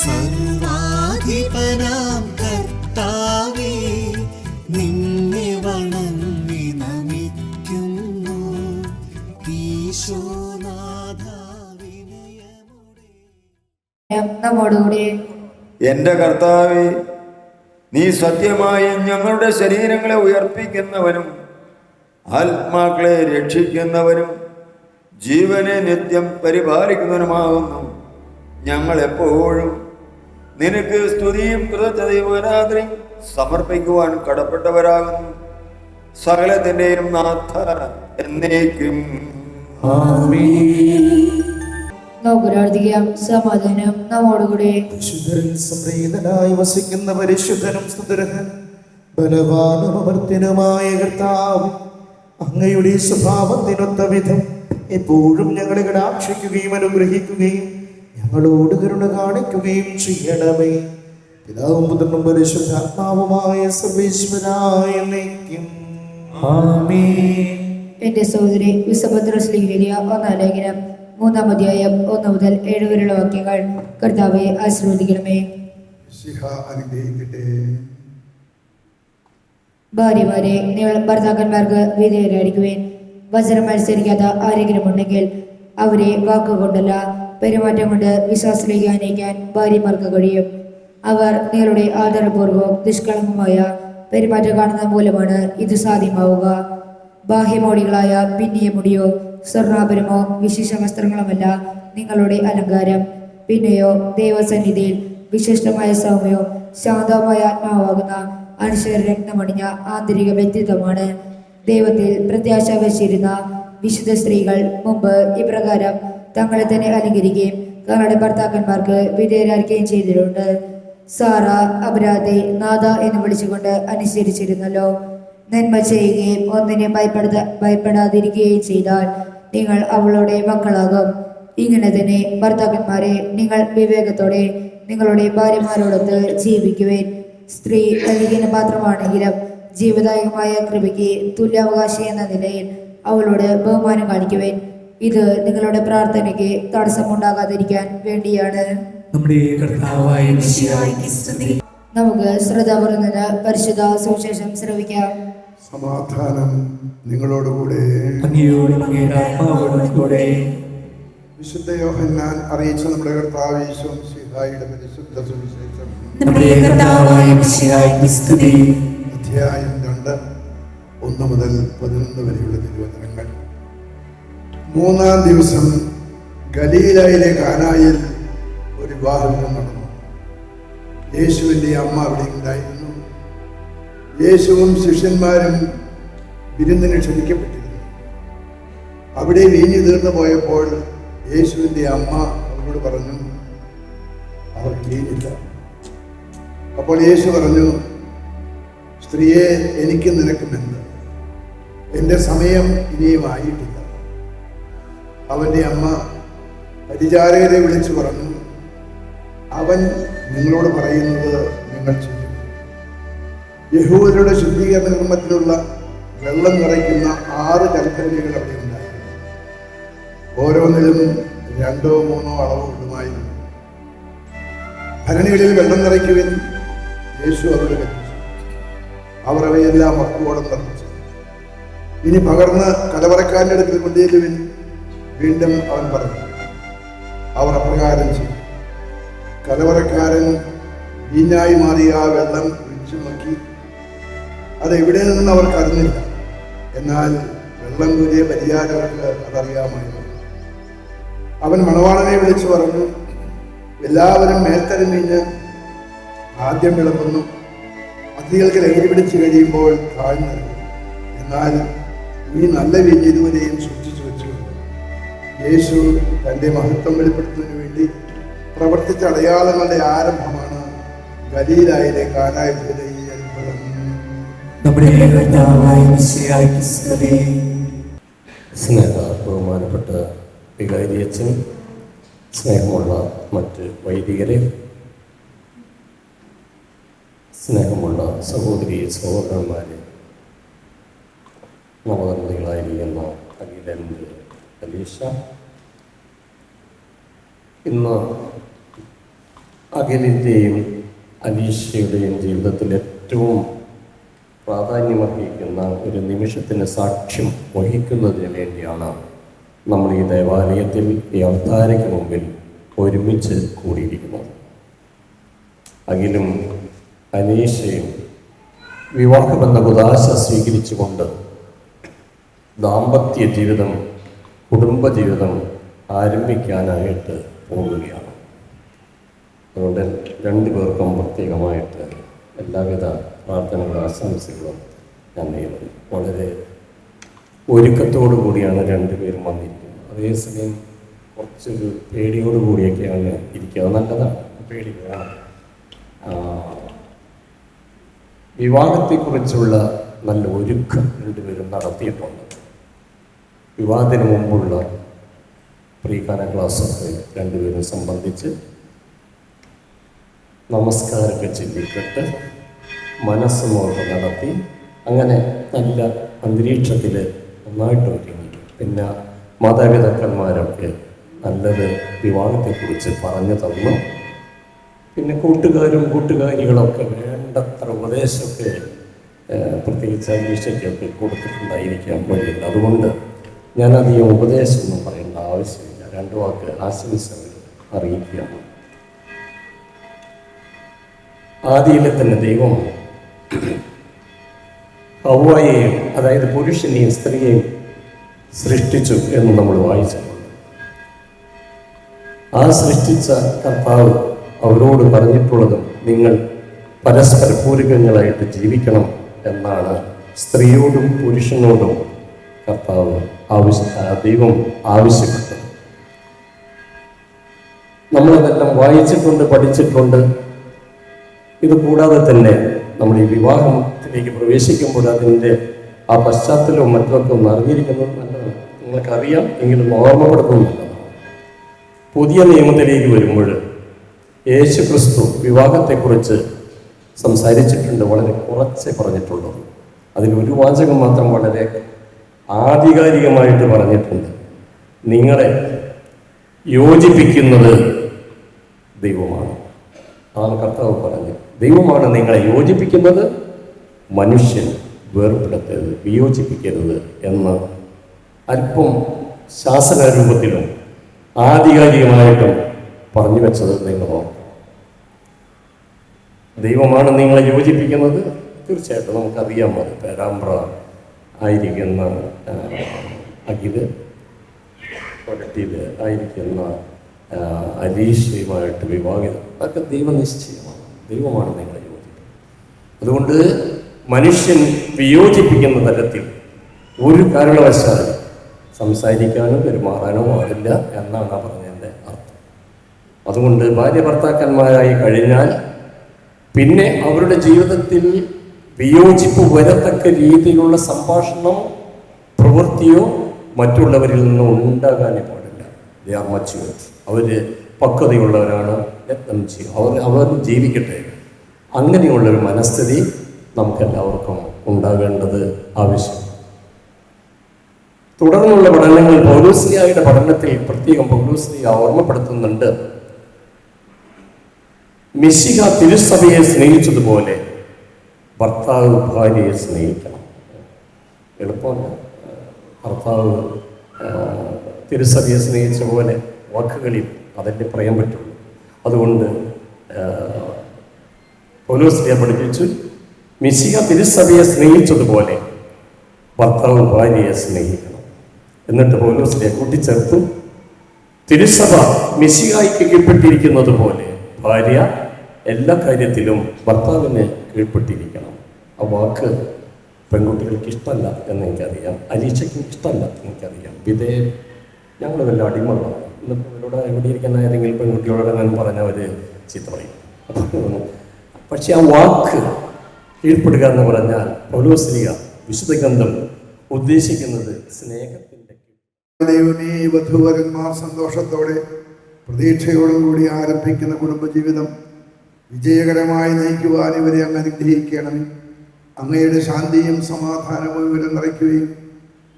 സർവാധിപനാം കർത്താവേ, നിന്നെ വണങ്ങി നമിക്കുന്നു. ഈശോനാഥ വിനയമോടെ.
നമ്മോടുകൂടെ.
എന്റെ കർത്താവേ, നീ സത്യമായും ഞങ്ങളുടെ ശരീരങ്ങളെ ഉയർപ്പിക്കുന്നവനും ആത്മാക്കളെ രക്ഷിക്കുന്നവനും ജീവനെ നിത്യം പരിപാലിക്കുന്നവനുമാകുന്നു. ഞങ്ങൾ എപ്പോഴും നിനക്ക് സ്തുതിയും കൃതജ്ഞതയും ആരാധനയും സമർപ്പിക്കുവാൻ കടപ്പെട്ടവരാകുന്നു. സകലത്തിന്റെയും നാഥ എന്നേക്കും.
നമുക്ക് പ്രാർത്ഥിക്കാം. സമാധാനം നമ്മോടുകൂടെ.
പരിശുദ്ധരിൽ സംപ്രീതനായി വസിക്കുന്ന പരിശുദ്ധനും സ്തുതിർഹൻ ബലവാനും അമർത്യനുമായ കർത്താവ്, അങ്ങയുടെ സ്വഭാവത്തിനൊത്ത വിധം എപ്പോഴും ഞങ്ങളെ കടാക്ഷിക്കുകയും അനുഗ്രഹിക്കുകയും ഞങ്ങളോട് കരുണ കാണിക്കുകയും ചെയ്യണമേ. പിതാവും പുത്രനും പരിശുദ്ധാത്മാവുമായ സർവേശ്വരായ എന്നേക്കും.
എന്റെ സഹോദരി വിശുദ്ധ ഒന്നാം ലേഖനം 3-ാം അധ്യായം 1 മുതൽ 7 വരെയുള്ള വാക്യങ്ങൾ കർത്താവെ ആശീർവദിക്കണമേ.
അനുഗ്രഹിക്കട്ടെ.
ഭാര്യമാരെ, നിങ്ങൾ ഭർത്താക്കന്മാർക്ക് വിധേയരായിരിക്കുവേൻ. വചനം അനുസരിക്കാത്ത ആരെങ്കിലും ഉണ്ടെങ്കിൽ അവരെ വാക്കുകൊണ്ടല്ല പെരുമാറ്റം കൊണ്ട് വിശ്വാസത്തിലേക്ക് അനയിക്കാൻ ഭാര്യമാർക്ക് കഴിയും. അവർ നിങ്ങളുടെ ആദരപൂർവ്വം നിഷ്കളങ്കമായ പെരുമാറ്റം കാണുന്ന മൂലമാണ് ഇത് സാധ്യമാവുക. ബാഹ്യമോടികളായ പിന്നിയ മുടിയോ സ്വർണ്ണാഭരണമോ വിശേഷ വസ്ത്രങ്ങളുമല്ല നിങ്ങളുടെ അലങ്കാരം. പിന്നെയോ ദൈവസന്നിധിയിൽ വിശിഷ്ടമായ സൗമ്യവും ശാന്തവുമായ ആത്മാവാകുന്ന അനുശ്വര രത്നമണിഞ്ഞ ആന്തരിക വ്യക്തിത്വമാണ്. ദൈവത്തിൽ പ്രത്യാശ വച്ചിരുന്ന വിശുദ്ധ സ്ത്രീകൾ മുമ്പ് ഇപ്രകാരം തങ്ങളെ തന്നെ അലങ്കരിക്കുകയും തങ്ങളുടെ ഭർത്താക്കന്മാർക്ക് വിധേയരാക്കുകയും ചെയ്തിട്ടുണ്ട്. സാറ അപരാധി നാഥ എന്ന് വിളിച്ചുകൊണ്ട് അനുസരിച്ചിരുന്നല്ലോ. നന്മ ചെയ്യുകയും ഒന്നിനെ ഭയപ്പെടാതിരിക്കുകയും ചെയ്താൽ നിങ്ങൾ അവളുടെ മക്കളാകും. ഇങ്ങനെ തന്നെ ഭർത്താക്കന്മാരെ, നിങ്ങൾ വിവേകത്തോടെ നിങ്ങളുടെ ഭാര്യമാരോടൊത്ത് ജീവിക്കുവേൻ. സ്ത്രീ ബലഹീന പാത്രമാണെങ്കിലും ജീവദായകമായ കൃപയ്ക്ക് തുല്യാവകാശി എന്ന നിലയിൽ അവളോട് ബഹുമാനം കാണിക്കുവേൻ. ഇത് നിങ്ങളുടെ പ്രാർത്ഥനയ്ക്ക് തടസ്സമുണ്ടാകാതിരിക്കാൻ വേണ്ടിയാണ്. നമുക്ക് ശ്രദ്ധാപൂർവ്വം നിന്ന് പരിശുദ്ധ സുവിശേഷം ശ്രവിക്കാം.
സമാധാനം നിങ്ങളോടുകൂടെ. വിശുദ്ധ യോഹന്നാൻ അറിയിച്ച നമ്മുടെ കർത്താവ് യേശു മിശിഹായുടെ പരിശുദ്ധ സുവിശേഷം അധ്യായം 2 1 മുതൽ 11 വരെയുള്ള തിരുവചനങ്ങൾ. 3-ാം ദിവസം ഗലീലയിലെ കാനായിൽ ഒരു വിവാഹം നടന്നു. യേശുവിൻ്റെ അമ്മ അവിടെ ഉണ്ടായിരുന്നു. യേശുവും ശിഷ്യന്മാരും വിരുന്നിന് ക്ഷണിക്കപ്പെട്ടിരുന്നു. അവിടെ വീഞ്ഞു തീർന്നു പോയപ്പോൾ യേശുവിൻ്റെ അമ്മ അവരോട് പറഞ്ഞു, അവർക്ക് വീഞ്ഞില്ല. അപ്പോൾ യേശു പറഞ്ഞു, സ്ത്രീയെ, എനിക്ക് നിനക്കും എന്ത്? എൻ്റെ സമയം ഇനിയും ആയിട്ടില്ല. അവൻ്റെ അമ്മ പരിചാരകരെ വിളിച്ചു പറഞ്ഞു, അവൻ നിങ്ങളോട് പറയുന്നത് നിങ്ങൾ ചെയ്യും. യഹൂദരുടെ ശുദ്ധീകരണ കർമ്മത്തിലുള്ള വെള്ളം നിറയ്ക്കുന്ന 6 കൽഭരണികൾ അവിടെ ഉണ്ടായിരുന്നു. ഓരോന്നിലും 2-3 അളവ് കൊള്ളുമായിരുന്നു. ഭരണികളിൽ വെള്ളം നിറയ്ക്കുവിൻ യേശു അവരോട് കൽപ്പിച്ചു. അവർ അവയെല്ലാം മക്കുവോളം നിറച്ചു. ഇനി പകർന്ന് കലവറക്കാരൻ്റെ അടുക്കൽ കൊണ്ടുചെല്ലുവിൻ വീണ്ടും അവൻ പറഞ്ഞു. അവർ അപ്രകാരം ചെയ്തു. കലവറക്കാരൻ വീഞ്ഞായി മാറിയ ആ വെള്ളം രുചിച്ചു നോക്കി. അത് എവിടെ നിന്നെന്ന് അവർക്ക് അറിഞ്ഞില്ല. എന്നാൽ വെള്ളം കോരിയ പരിചാരകർക്ക് അതറിയാമായിരുന്നു. അവൻ മണവാളനെ വിളിച്ചു പറഞ്ഞു, എല്ലാവരും മേൽത്തരം വീഞ്ഞ് ആദ്യം വിളമ്പുന്നു, അതിഥികൾക്ക് ലഹരി പിടിച്ചു കഴിയുമ്പോൾ താഴ്ന്നു. എന്നാൽ ഈ നല്ല വീഞ്ഞ് ഇതുവരെയും സൂക്ഷിച്ചു വെച്ചുകൊണ്ട് യേശു തൻ്റെ മഹത്വം വെളിപ്പെടുത്തുന്നതിന് വേണ്ടി പ്രവർത്തിച്ച അടയാളങ്ങളുടെ ആരംഭമാണ് ഗലീലയിലെ കാനായിലെ ഈ അത്ഭുതം.
ബഹുമാനപ്പെട്ട വികാരിയച്ഛൻ, സ്നേഹമുള്ള മറ്റ് വൈദികരെ, സ്നേഹമുള്ള സഹോദരി സഹോദരന്മാരെ, നവദമ്പതികളായിരിക്കുന്ന അഖിലൻ്റെ അലീഷ, ഇന്ന് അഖിലിൻ്റെയും അലീഷയുടെയും ജീവിതത്തിൽ ഏറ്റവും പ്രാധാന്യമർഹിക്കുന്ന ഒരു നിമിഷത്തിന് സാക്ഷ്യം വഹിക്കുന്നതിന് വേണ്ടിയാണ് നമ്മൾ ഈ ദേവാലയത്തിൽ ഈ അൾത്താരയ്ക്ക് മുമ്പിൽ ഒരുമിച്ച് കൂടിയിരിക്കുന്നത്. അഖിലും അനീഷയും വിവാഹമെന്ന കുദാശ സ്വീകരിച്ചുകൊണ്ട് ദാമ്പത്യ ജീവിതം, കുടുംബജീവിതം ആരംഭിക്കാനായിട്ട് പോവുകയാണ്. അതുകൊണ്ട് 2 പേർക്കും പ്രത്യേകമായിട്ട് എല്ലാവിധ പ്രാർത്ഥനകളും ആശംസകളും ഞാൻ നേരുന്നു. വളരെ ഒരുക്കത്തോടു കൂടിയാണ് 2 പേരും വന്നിരിക്കുന്നത്. അതേസമയം കുറച്ചൊരു പേടിയോട് കൂടിയൊക്കെയാണ് ഇരിക്കുക. നല്ലതാണ്, പേടി വേണം. വിവാഹത്തെക്കുറിച്ചുള്ള നല്ല ഒരുക്കം 2 പേരും നടത്തിയിട്ടുണ്ട്. വിവാഹത്തിന് മുമ്പുള്ള പ്രീകാന ക്ലാസ്സൊക്കെ 2 പേരും സംബന്ധിച്ച് നമസ്കാരമൊക്കെ ചൊല്ലിക്കെട്ട് മനസ്സുമൊക്കെ നടത്തി അങ്ങനെ നല്ല അന്തരീക്ഷത്തിൽ നന്നായിട്ട് ഒരുങ്ങി. പിന്നെ മാതാപിതാക്കന്മാരൊക്കെ നല്ലത് വിവാഹത്തെക്കുറിച്ച് പറഞ്ഞു തന്നു. പിന്നെ കൂട്ടുകാരികളൊക്കെ വേണ്ടത്ര ഉപദേശമൊക്കെ പ്രത്യേകിച്ച് അന്വേഷിച്ചൊക്കെ കൊടുത്തിട്ടുണ്ടായിരിക്കാൻ വഴിയില്ല. അതുകൊണ്ട് ഞാനധികം ഉപദേശമൊന്നും പറയേണ്ട ആവശ്യമില്ല. 2 വാക്ക് ആശംസകൾ അറിയിക്കുകയാണ്. ആദിയിലെ തന്നെ ദൈവം ഹവ്വായെയും, അതായത് പുരുഷനെയും സ്ത്രീയെയും സൃഷ്ടിച്ചു എന്ന് നമ്മൾ വായിച്ചിട്ടുണ്ട്. ആ സൃഷ്ടിച്ച കർത്താവ് അവരോട് പറഞ്ഞിട്ടുള്ളതും നിങ്ങൾ പരസ്പര പൂരകങ്ങളായിട്ട് ജീവിക്കണം എന്നാണ് സ്ത്രീയോടും പുരുഷനോടും കർത്താവ് ദൈവം ആവശ്യപ്പെട്ടത്. നമ്മളതെല്ലാം വായിച്ചിട്ടുണ്ട്, പഠിച്ചിട്ടുണ്ട്. ഇത് കൂടാതെ തന്നെ നമ്മൾ ഈ വിവാഹത്തിലേക്ക് പ്രവേശിക്കുമ്പോൾ അതിൻ്റെ ആ പശ്ചാത്തലവും മറ്റൊക്കെ ഒന്ന് അറിഞ്ഞിരിക്കുന്നത് നല്ലതാണ്. നിങ്ങൾക്കറിയാം എങ്കിലും ഓർമ്മപ്പെടുത്തുന്നത് നല്ലതാണ്. പുതിയ നിയമത്തിലേക്ക് വരുമ്പോൾ യേശു ക്രിസ്തു വിവാഹത്തെക്കുറിച്ച് സംസാരിച്ചിട്ടുണ്ട്. വളരെ കുറച്ചേ പറഞ്ഞിട്ടുള്ളൂ. അതിലൊരു വാചകം മാത്രം വളരെ ആധികാരികമായിട്ട് പറഞ്ഞിട്ടുണ്ട്. നിങ്ങളെ യോജിപ്പിക്കുന്നത് ദൈവമാണ്. ആ കർത്താവ് പറഞ്ഞു, ദൈവമാണ് നിങ്ങളെ യോജിപ്പിക്കുന്നത്, മനുഷ്യൻ വേർപെടുത്തരുത്, വിയോജിപ്പിക്കരുത് എന്ന് അല്പം ശാസനരൂപത്തിലും ആധികാരികമായിട്ടും പറഞ്ഞു വെച്ചത് നിങ്ങൾ ഓർക്കണം. ദൈവമാണ് നിങ്ങളെ യോജിപ്പിക്കുന്നത്. തീർച്ചയായിട്ടും നമുക്കറിയാം. അത് പേരാമ്പ്ര ആയിരിക്കുന്ന അഖില്, കൊരട്ടിയിൽ ആയിരിക്കുന്ന അലീഷയുമായിട്ട് വിവാഹിതം. അതൊക്കെ ദൈവനിശ്ചയമാണ്. ദൈവമാണ് നിങ്ങളെ യോജിപ്പിക്കുന്നത്. അതുകൊണ്ട് മനുഷ്യൻ വിയോജിപ്പിക്കുന്ന തരത്തിൽ ഒരു കാരണവശാലും സംസാരിക്കാനോ പെരുമാറാനോ പാടില്ല എന്നാണ് പറഞ്ഞതിൻ്റെ അർത്ഥം. അതുകൊണ്ട് ഭാര്യ ഭർത്താക്കന്മാരായി കഴിഞ്ഞാൽ പിന്നെ അവരുടെ ജീവിതത്തിൽ വിയോജിപ്പ് വരത്തക്ക രീതിയിലുള്ള സംഭാഷണം, പ്രവൃത്തിയോ മറ്റുള്ളവരിൽ നിന്ന് ഉണ്ടാകാനേ പാടില്ല. They are matured. അവർ പക്വതയുള്ളവരാണ്, യത്നം ചെയ്യും, അവർ ജീവിക്കട്ടെ. അങ്ങനെയുള്ളൊരു മനസ്ഥിതി നമുക്കെല്ലാവർക്കും ഉണ്ടാകേണ്ടത് ആവശ്യം. തുടർന്നുള്ള പഠനങ്ങൾ പൗലോസ്ലിയായുടെ പഠനത്തിൽ പ്രത്യേകം പൗലോസ്ലിയ ഓർമ്മപ്പെടുത്തുന്നുണ്ട്. മിശിഹ തിരുസഭയെ സ്നേഹിച്ചതുപോലെ ഭർത്താവ് ഭാര്യയെ സ്നേഹിക്കണം. എളുപ്പമല്ല. ഭർത്താവ് തിരുസഭയെ സ്നേഹിച്ച പോലെ വാക്കുകളിൽ അതല്ലേ പറയാൻ പറ്റുള്ളൂ. അതുകൊണ്ട് പൗലോസ്ലിയ പഠിപ്പിച്ചു, മിശിഹ തിരുസഭയെ സ്നേഹിച്ചതുപോലെ ഭർത്താവ് ഭാര്യയെ സ്നേഹിക്കണം. എന്നിട്ട് പൗലോസ്ലിയ കൂട്ടിച്ചേർത്തു, തിരുസഭ മിശിഹായ്ക്ക് കീഴ്പ്പെട്ടിരിക്കുന്നത് പോലെ ഭാര്യ എല്ലാ കാര്യത്തിലും ഭർത്താവിന് കീഴ്പ്പെട്ടിരിക്കണം. ആ വാക്ക് പെൺകുട്ടികൾക്ക് ഇഷ്ടമല്ല എന്ന് എനിക്കറിയാം, അലീഷയ്ക്കും ഇഷ്ടമല്ല എനിക്കറിയാം. വിധേയം ഞങ്ങൾ വല്ല അടിമകളാണ്. ഇന്നിപ്പോൾ ഇവരോട് എവിടെ ഇരിക്കുന്ന ഏതെങ്കിലും പെൺകുട്ടികളോട് ഞാൻ പറഞ്ഞവർ ചീത്ത പറയും. പക്ഷെ ആ വാക്ക് കീഴ്പ്പെടുക എന്ന് പറഞ്ഞാൽ പൗലോസ്ലിയ വിശുദ്ധ ഗ്രന്ഥം ഉദ്ദേശിക്കുന്നത് സ്നേഹത്തിൻ്റെ.
ദൈവമേ, വധൂവരന്മാർ സന്തോഷത്തോടെ പ്രതീക്ഷയോടും കൂടി ആരംഭിക്കുന്ന കുടുംബജീവിതം വിജയകരമായി നയിക്കുവാൻ ഇവരെ അങ്ങ് അനുഗ്രഹിക്കണമേ. അങ്ങയുടെ ശാന്തിയും സമാധാനവും ഇവരെ നിറയ്ക്കുകയും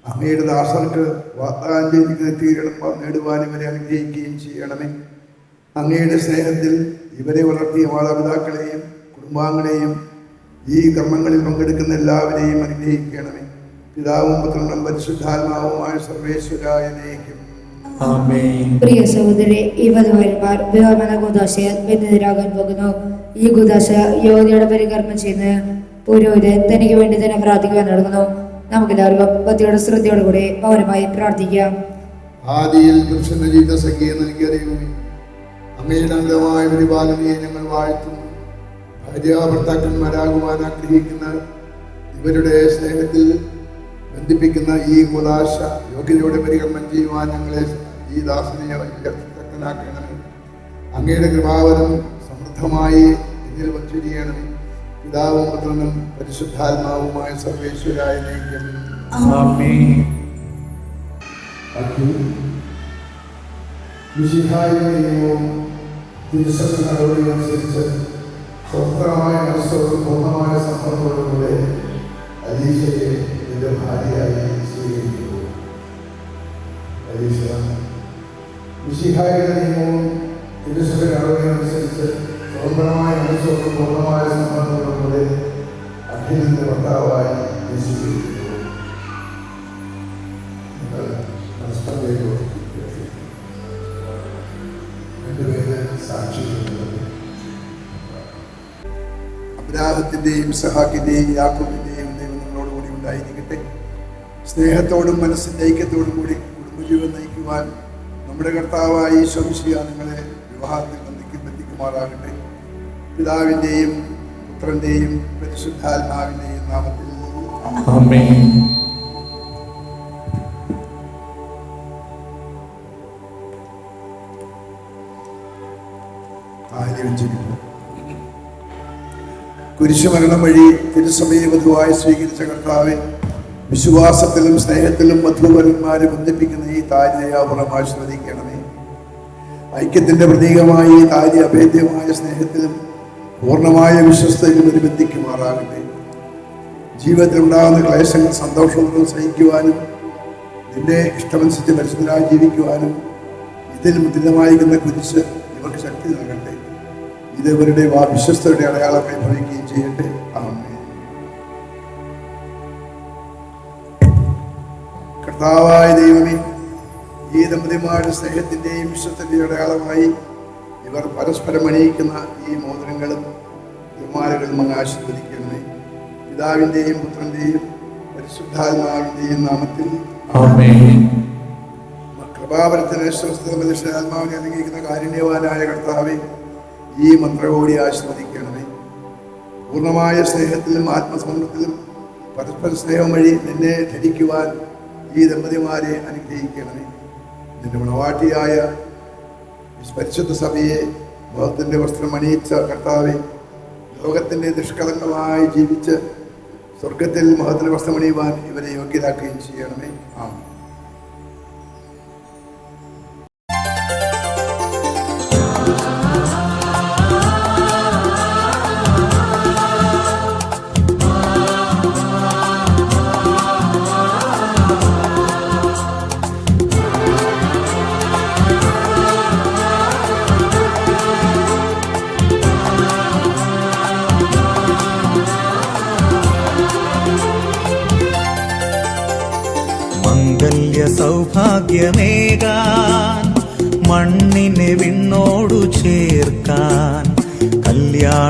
അങ്ങയുടെ ദാസർക്ക് വാഗ്ദാനം ചെയ്തിരിക്കുന്ന തീരണം നേടുവാൻ ഇവരെ അനുഗ്രഹിക്കുകയും ചെയ്യണമേ. അങ്ങയുടെ സ്നേഹത്തിൽ ഇവരെ വളർത്തിയ മാതാപിതാക്കളെയും കുടുംബാംഗങ്ങളെയും ഈ കർമ്മങ്ങളിൽ പങ്കെടുക്കുന്ന എല്ലാവരെയും അനുഗ്രഹിക്കണമേ. പിതാവും പുത്രനും പരിശുദ്ധാത്മാവുമായ സർവേശ്വരായ നയിക്കും.
പ്രിയ സഹോദരി, ഈ വധുവരന്മാർ വിവാഹമെന്ന കൂദാശയിൽ ബന്ധിതരാകാൻ പോകുന്നു. ഈ കൂദാശ യോഗ്യതയുടെ പരികർമ്മം ചെയ്യുന്ന പുരോഹിതൻ തനിക്ക് വേണ്ടി തന്നെ പ്രാർത്ഥിക്കുവാൻ തുടങ്ങുന്നു. നമുക്കെല്ലാവർക്കും ഭക്തിയോടെ ശ്രദ്ധയോടെ കൂടി പൗരമായി പ്രാർത്ഥിക്കാം.
ആദിയിൽ പുരുഷന്റെ ജീവിത സഖ്യം നൽകിയ ദൈവമേ, അങ്ങയുടെ അംഗമായ പരിപാലനയെ ഞങ്ങൾ വാഴ്ത്തുന്നു. ഭാര്യാഭർത്താക്കന്മാരാകുവാൻ ആഗ്രഹിക്കുന്ന ഇവരുടെ സ്നേഹത്തിൽ ബന്ധിപ്പിക്കുന്ന ഈ കൂദാശ യോഗ്യതയോടെ പരികർമ്മം ചെയ്യുവാൻ ഞങ്ങളെ ഈ ദാസനെ ശക്തനാക്കണമേ. അങ്ങയുടെ കൃപാവരം സമൃദ്ധമായി ഇതിൽ വച്ചിരിക്കണമേ. പിതാവും പുത്രനും പരിശുദ്ധാത്മാവുമായ സർവേശ്വരായ നയിക്കും. മിശിഹായും തിരുസഭയോടനുസരിച്ച് സ്വന്തമായ മനസ്സോടും പൂർണ്ണമായ സമ്മതത്തോടുകൂടെ അലീഷയെ നിന്റെ ഭാര്യയായി സ്വീകരിക്കുന്നു. അലീഷ മിശിഹായുടെ നിയമവും തിരുസഭയോടനുസരിച്ച് സ്വതന്ത്രമായ മനസ്സോടും പൂർണ്ണമായ സമ്മതത്തോടുകൂടെ അഖിലിന്റെ ഭർത്താവായി സ്വീകരിക്കുന്നു. അബ്രാഹത്തിന്റെയും ഇസ്ഹാക്കിന്റെയും യാക്കോബിന്റെയും ദൈവം നമ്മളോടുകൂടി ഉണ്ടായിരിക്കട്ടെ. സ്നേഹത്തോടും മനസ്സിന്റെ ഐക്യത്തോടും കൂടി കുടുംബജീവൻ നയിക്കുവാൻ നമ്മുടെ കർത്താവായ ഈശോ മിശിഹ നിങ്ങളെ വിവാഹത്തിൽ ബന്ധിക്കുമാറാകട്ടെ. പിതാവിന്റെയും പുത്രന്റെയും പരിശുദ്ധാത്മാവിന്റെയും നാമത്തിൽ
ആമേൻ. കുരിശുമരണം വഴി തിരുസഭയെ വധുവായി സ്വീകരിച്ച കർത്താവെ, വിശ്വാസത്തിലും സ്നേഹത്തിലും വധൂവരന്മാരെ ബന്ധിപ്പിക്കുന്ന ഈ താര്യയാപുറം ആശ്രദിക്കണമേ. ഐക്യത്തിന്റെ പ്രതീകമായി ഈ താര്യ അഭേദ്യമായ സ്നേഹത്തിലും പൂർണ്ണമായ വിശ്വസ്തയിലും ഒരു ബന്ധിക്കുമാറാകട്ടെ. ജീവിതത്തിൽ ഉണ്ടാകുന്ന ക്ലേശങ്ങൾ സന്തോഷപൂർവ്വം സഹിക്കുവാനും നിന്റെ ഇഷ്ടമനുസരിച്ച് പരിശുദ്ധരായി ജീവിക്കുവാനും ഇതിൽ മുദ്രിതമായിരിക്കുന്ന കുരിശ് ഇവർക്ക് ശക്തി നൽകട്ടെ. ഇത് ഇവരുടെ വിശ്വസ്തരുടെ അടയാളമായി ഭവിക്കുകയും ചെയ്യട്ടെ. ആമേൻ. കർത്താവായ ദൈവമേ, ഈ ദമ്പതിമാരുടെ സ്നേഹത്തിന്റെയും വിശ്വസ്തന്റെയും അടയാളമായി ഇവർ പരസ്പരം അണിയിക്കുന്ന ഈ മോതിരങ്ങളും തിരുമാലകളും അങ്ങ് ആശീർവദിക്കണമേ. പിതാവിന്റെയും പുത്രന്റെയും പരിശുദ്ധാത്മാവിന്റെയും നാമത്തിൽ
ആമേൻ.
കൃപാവരത്തിന് സ്വസ്ഥ മനുഷ്യാത്മാവിനെ അനുഗ്രഹിക്കുന്ന കാരുണ്യവാനായ കർത്താവെ, ഈ മന്ത്രകോടി ആശീർവദിക്കണമേ. പൂർണ്ണമായ സ്നേഹത്തിലും ആത്മസമർപ്പണത്തിലും പരസ്പര സ്നേഹം വഴി നിന്നെ ധരിക്കുവാൻ ഈ ദമ്പതിമാരെ അനുഗ്രഹിക്കണമേ. നിന്റെ മണവാട്ടിയായ പരിശുദ്ധ സഭയെ മുഖത്തിൻ്റെ വസ്ത്രം അണിയിച്ച കർത്താവെ, ലോകത്തിൻ്റെ നിഷ്കളങ്കമായി ജീവിച്ച് സ്വർഗത്തിൽ മുഖത്തിൻ്റെ വസ്ത്രം അണിയുവാൻ ഇവരെ യോഗ്യരാക്കുകയും ചെയ്യണമേ. ആമേൻ.
മംഗല്യ സൗഭാഗ്യമേകാൻ മണ്ണിനെ വിണ്ണോടു ചേർക്കാൻ കല്യാണരൂപനാകും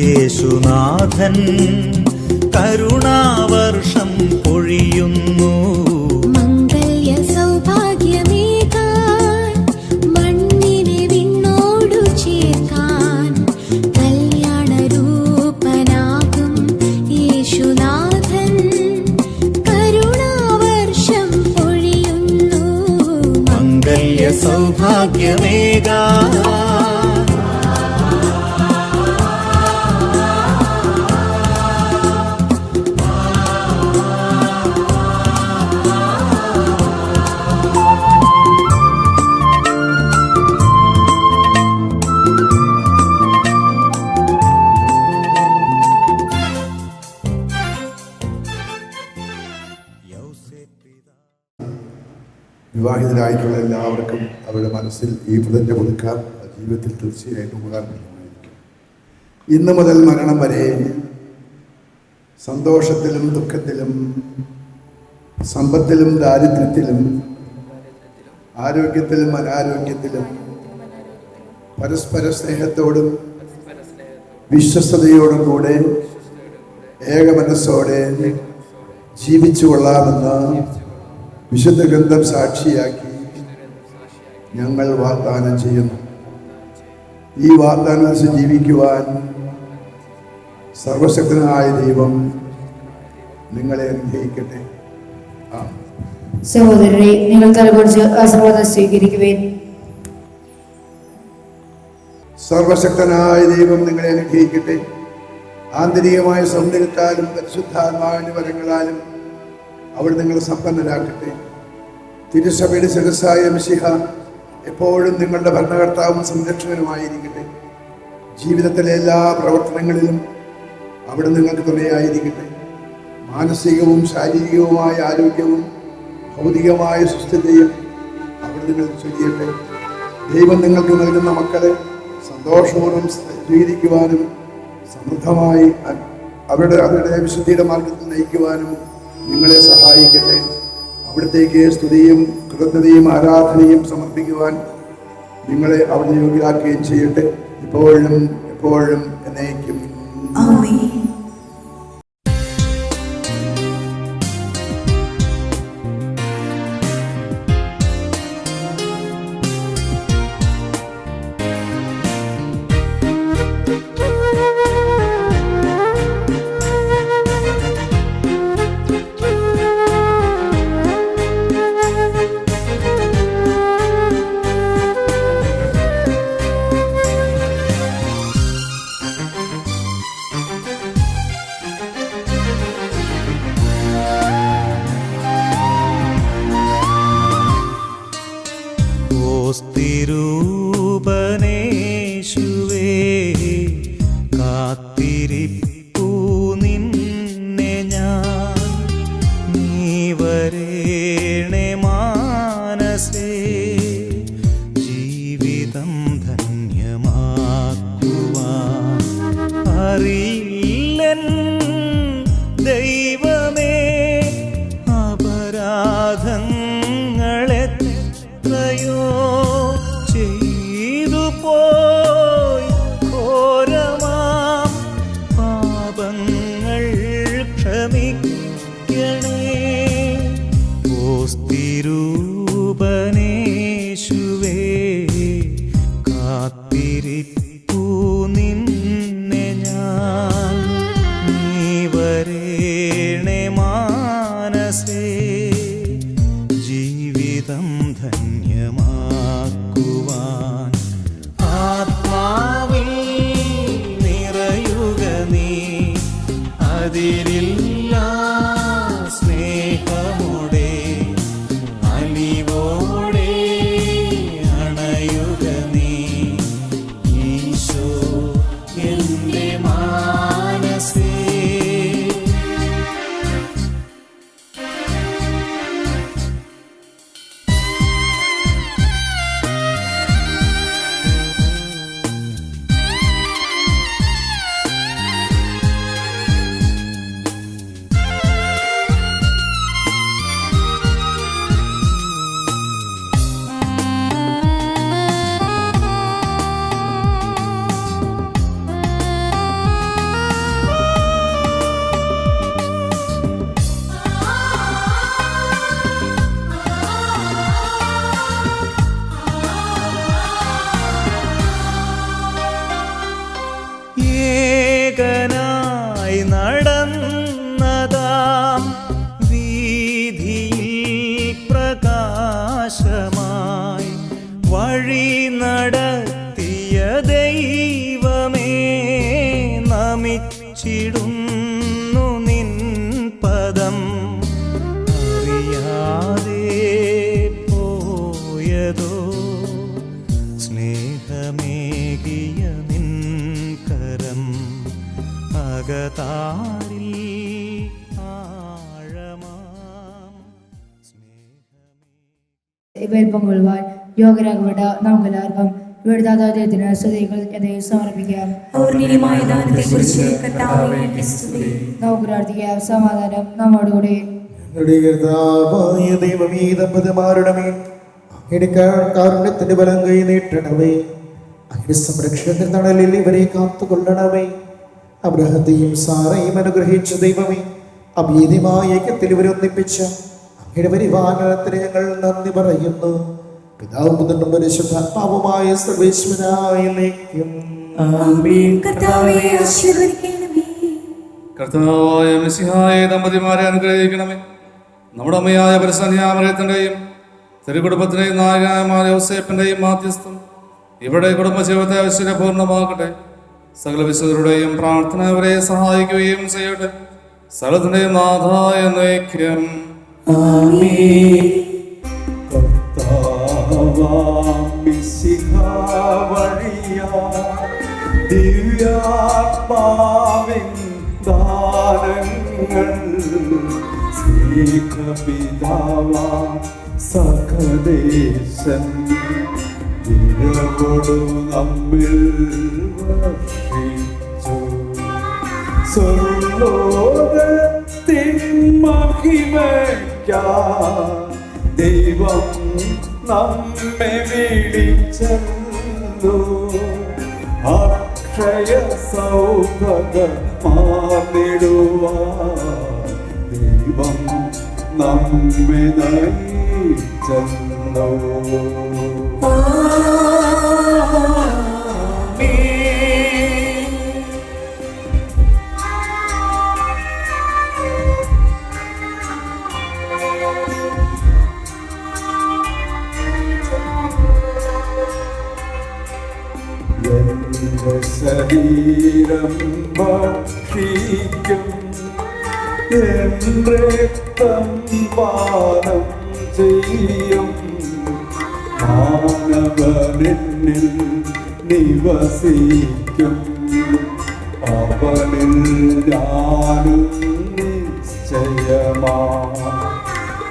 യേശുനാഥൻ കരുണാവർഷം പൊഴിയുന്നു.
മംഗല്യ സൗഭാഗ്യമേകാൻ മണ്ണിനെ വിണ്ണോടു ചേർക്കാൻ കല്യാണരൂപനാകും യേശുനാഥൻ കരുണാവർഷം പൊഴിയുന്നു.
മംഗല്യ സൗഭാഗ്യമേകാൻ
വിവാഹിതരായിട്ടുള്ള എല്ലാവർക്കും അവരുടെ മനസ്സിൽ ഈ പ്രതിജ്ഞ പുതുക്കാൻ ജീവിതത്തിൽ തീർച്ചയായിട്ടും ഉപകാരപ്രദമായിരിക്കും. ഇന്നു മുതൽ മരണം വരെ സന്തോഷത്തിലും ദുഃഖത്തിലും സമ്പത്തിലും ദാരിദ്ര്യത്തിലും ആരോഗ്യത്തിലും അനാരോഗ്യത്തിലും പരസ്പര സ്നേഹത്തോടും വിശ്വസ്തയോടും കൂടെ ഏകമനസ്സോടെ ജീവിച്ചു കൊള്ളാമെന്ന് വിശുദ്ധ ഗ്രന്ഥം സാക്ഷിയാക്കി ഞങ്ങൾ വാഗ്ദാനം ചെയ്യുന്നു. ഈ വാഗ്ദാനം ജീവിക്കുവാൻ സർവശക്തനായ ദൈവം നിങ്ങളെ അനുഗ്രഹിക്കട്ടെ.
സഹോദരരെ, നിങ്ങൾ തലകുറിച്ച് ആശീർവാദം സ്വീകരിക്കുവേൻ.
സർവശക്തനായ ദൈവം നിങ്ങളെ അനുഗ്രഹിക്കട്ടെ. ആന്തരികമായ സൗന്ദര്യത്താലും പരിശുദ്ധാത്മാവിന്റെ വരങ്ങളാലും അവിടെ നിങ്ങളെ സമ്പന്നരാക്കട്ടെ. തിരുസഭയുടെ ശിരസ്സായ മിശിഹ എപ്പോഴും നിങ്ങളുടെ ഭരണകർത്താവും സംരക്ഷകനുമായിരിക്കട്ടെ. ജീവിതത്തിലെ എല്ലാ പ്രവർത്തനങ്ങളിലും അവിടെ നിങ്ങൾക്ക് തുണയായിരിക്കട്ടെ. മാനസികവും ശാരീരികവുമായ ആരോഗ്യവും ഭൗതികമായ സുസ്ഥിരതയും അവിടെ നിങ്ങൾക്ക് ചൊരിയട്ടെ. ദൈവം നിങ്ങൾക്ക് നൽകുന്ന മക്കളെ സന്തോഷപൂർവ്വം സ്വീകരിക്കുവാനും സമൃദ്ധമായി അവരുടെ വിശുദ്ധിയുടെ മാർഗത്തിൽ നയിക്കുവാനും നിങ്ങളെ സഹായിക്കട്ടെ. അവിടത്തേക്ക് സ്തുതിയും കൃതജ്ഞതയും ആരാധനയും സമർപ്പിക്കുവാൻ നിങ്ങളെ അവിടെ യോഗ്യരാക്കുകയും ചെയ്യട്ടെ, ഇപ്പോഴും എപ്പോഴും എന്നേക്കും.
ആമേൻ.
തിരൂപനേശുവേ കാത്തിരിപ്പൂ നിന്നെ ഞാൻ, നീ വരേണേ മാനസേ ജീവിതം ധന്യമാക്കുവാൻ. അറിയില്ലൻ ദൈവമേ അപരാധങ്ങളെത്രയോ ചെയ്തു പോയി, ഘോരമാം പാപങ്ങൾ ഓസ്തിരൂപനേശുവേ കാത്തിരിപ്പൂ നിന്നെ ഞാൻ നീ വരേണേ മാനസേ ജീവിതം ധന്യമാക്കുവാൻ ആത്മാവിൽ നിറയുക നീ അതിരില്ലാ സ്നേഹമോടെ അലിവോടെ അണയുക നീ ഈശോ എൻ്റെ മാനസേ. ഏകനായി നടന്നതാം വീതിയിൽ പ്രകാശമായി വഴി നടത്തിയ ദൈവമേ നമിച്ചിടുന്നു നിൻ പദം അറിയാതെ പോയതോ സ്നേഹമേകിയ നിൻ കരം അകതാരിൽ ആഴമാം
ഇവയിൽ പങ്കുകൊള്ളുവാൻ യോഗ്യരാകപ്പെട്ട നമുക്കെല്ലാവർക്കും ഇവിടുത്തെ അദ്ദേഹത്തിന് സ്തുതികൾ എന്നതിൽ സമർപ്പിക്കാം.
പൗർണികമായ ദാനത്തെക്കുറിച്ച് കർത്താവേ സ്തുതി.
നമുക്ക് പ്രാർത്ഥിക്കാം. സമാധാനം നമ്മോടുകൂടി.
ഞങ്ങളുടെ കർത്താവായ ദൈവമേ, ഈ ദമ്പതിമാരുടെ മേൽ അങ്ങയുടെ കാരുണ്യത്തിന്റെ ബലം കൈ നീട്ടണമേ. അങ്ങയുടെ സംരക്ഷണത്തിൽ തണലിൽ ഇവരെ കാത്തുകൊള്ളണമേ. അബ്രഹത്തെയും സാറയും അനുഗ്രഹിച്ച ദൈവമേ, അഭീതിമായ ഐക്യത്തിൽ ഇവരൊന്നിപ്പിച്ച അങ്ങയുടെ പരിപാലനത്തിന് ഞങ്ങൾ നന്ദി പറയുന്നു. പിതാവും പുത്രനും പരിശുദ്ധാത്മാവുമായ സർവേശ്വരായ എന്നേക്കും
ആമേൻ. കർത്താവേ ആശീർവദിക്കണമേ.
കർത്താവായ മിശിഹായ ദമ്പതിമാരെ അനുഗ്രഹിക്കണമേ. നമ്മുടെ അമ്മയായ പരിസന്യാമരത്തിൻ്റെയും തിരുകുടുംബത്തിൻ്റെയും നായകനായ മാർ യോസേപ്പിൻ്റെയും മാധ്യസ്ഥം ഇവിടെ കുടുംബജീവിതത്തെ ഐശ്വര്യപൂർണ്ണമാകട്ടെ. സകല വിശുദ്ധരുടെയും പ്രാർത്ഥന അവരെ സഹായിക്കുകയും ചെയ്യട്ടെ. സകലത്തിൻ്റെയും നാഥായ എന്നേക്കും
ആമേൻ.
ദിവ്യാത്മാവിൻ ദാനങ്ങൾ സ്നേഹപിതാവാം സകലേശൻ ദിനമൊടു നമ്മിൽ വർഷിച്ചു. സ്വർലോകത്തിൻ മഹിമയ്ക്കായി ദൈവം നമ്മെ വിളിച്ചല്ലോ. അക്ഷയ സൗഭഗമാർന്നിടുവാൻ ദൈവം നമ്മെ നയിച്ചല്ലോ. ശരീരം ഭക്ഷിക്കും രക്തം പാനം ചെയ്യും മാനവനിൽ നിവസിക്കും അവനിൽ ഞാനും നിശ്ചയമാ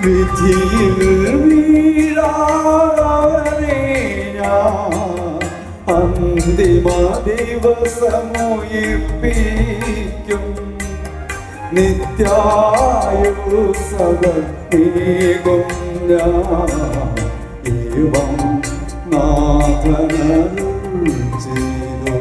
വിധിയിൽ വീഴാതെ ഞാൻ അന്തിമ ദിവസമുയിപ്പിക്കും. നിത്യായുസകേകും ഞാൻ ഏവം നാഥനരുൾ ചെയ്തു.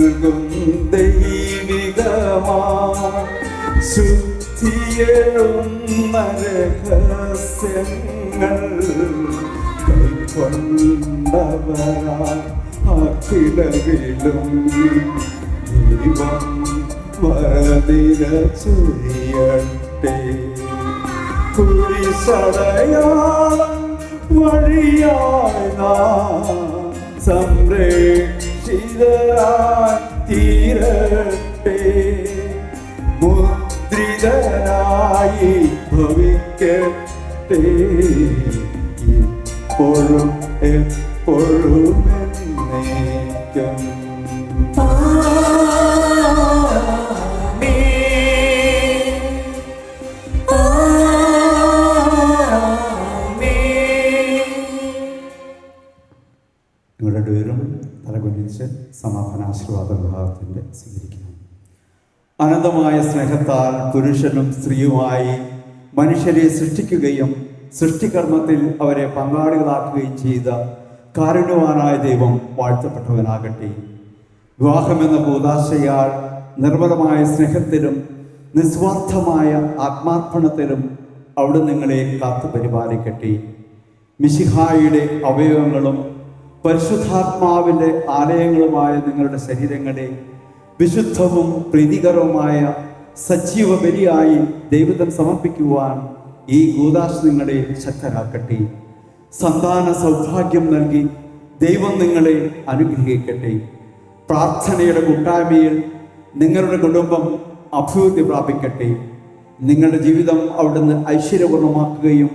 നൽകും ദൈവികമാ ശുദ്ധിയെഴുന്ന രഹസ്യങ്ങൾ കൈക്കൊണ്ടവരാൽ അഖിലവിലും ദൈവം വരനിര ചൊരിയട്ടെ. കുരിശടയാളം വഴിയായി നാം സംരക്ഷിതരായി തീരട്ടെ. മുദ്രിതനായി ഭവിക്കട്ടെ ഇപ്പോഴും എപ്പോഴും എന്നേക്കും.
നിങ്ങൾ രണ്ടുപേരും തലകുനിച്ച് സമാധാന ആശീർവാദ വിഭാഗത്തിൻ്റെ സ്വീകരിക്കണം. അനന്തമായ സ്നേഹത്താൽ പുരുഷനും സ്ത്രീയുമായി മനുഷ്യരെ സൃഷ്ടിക്കുകയും സൃഷ്ടികർമ്മത്തിൽ അവരെ പങ്കാളികളാക്കുകയും ചെയ്ത കാരുണ്യവാനായ ദൈവം വാഴ്ത്തപ്പെട്ടവനാകട്ടെ. വിവാഹമെന്ന കൂദാശയാൽ നിർമ്മലമായ സ്നേഹത്തിലും നിസ്വാർത്ഥമായ ആത്മാർപ്പണത്തിലും അവിടെ നിങ്ങളെ കാത്തു പരിപാലിക്കട്ടെ. മിശിഹായുടെ അവയവങ്ങളും പരിശുദ്ധാത്മാവിൻ്റെ ആലയങ്ങളുമായ നിങ്ങളുടെ ശരീരങ്ങളെ വിശുദ്ധവും പ്രീതികരവുമായ സജീവ ബലിയായി ദൈവത്തിന് സമർപ്പിക്കുവാൻ ഈ കൂദാശ നിങ്ങളെ ശക്തരാക്കട്ടെ. സന്താന സൗഭാഗ്യം നൽകി ദൈവം നിങ്ങളെ അനുഗ്രഹിക്കട്ടെ. പ്രാർത്ഥനയുടെ കൂട്ടായ്മയിൽ നിങ്ങളുടെ കുടുംബം അഭിവൃദ്ധി പ്രാപിക്കട്ടെ. നിങ്ങളുടെ ജീവിതം അവിടുന്ന് ഐശ്വര്യപൂർണ്ണമാക്കുകയും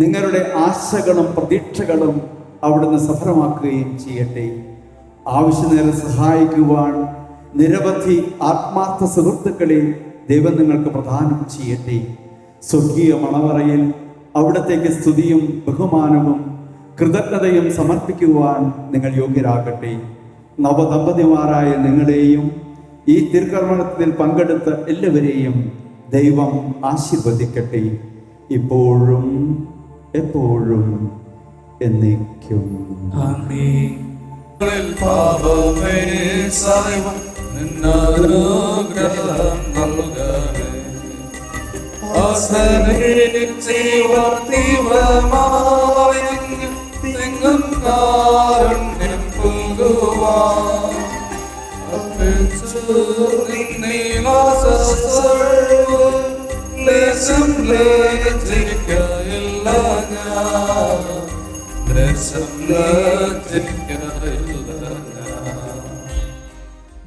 നിങ്ങളുടെ ആശകളും പ്രതീക്ഷകളും അവിടുന്ന് സഫലമാക്കുകയും ചെയ്യട്ടെ. ആവശ്യനേരം സഹായിക്കുവാൻ നിരവധി ആത്മാർത്ഥ സുഹൃത്തുക്കളെ ദൈവം നിങ്ങൾക്ക് പ്രദാനം ചെയ്യട്ടെ. സ്വർഗീയ മണവറയിൽ അവിടത്തേക്ക് സ്തുതിയും ബഹുമാനവും കൃതജ്ഞതയും സമർപ്പിക്കുവാൻ നിങ്ങൾ യോഗ്യരാകട്ടെ. നവദമ്പതിമാരായ നിങ്ങളെയും ഈ തിരുക്കർമ്മത്തിൽ പങ്കെടുത്ത എല്ലാവരെയും ദൈവം ആശീർവദിക്കട്ടെ, ഇപ്പോഴും എപ്പോഴും എന്നേക്കും.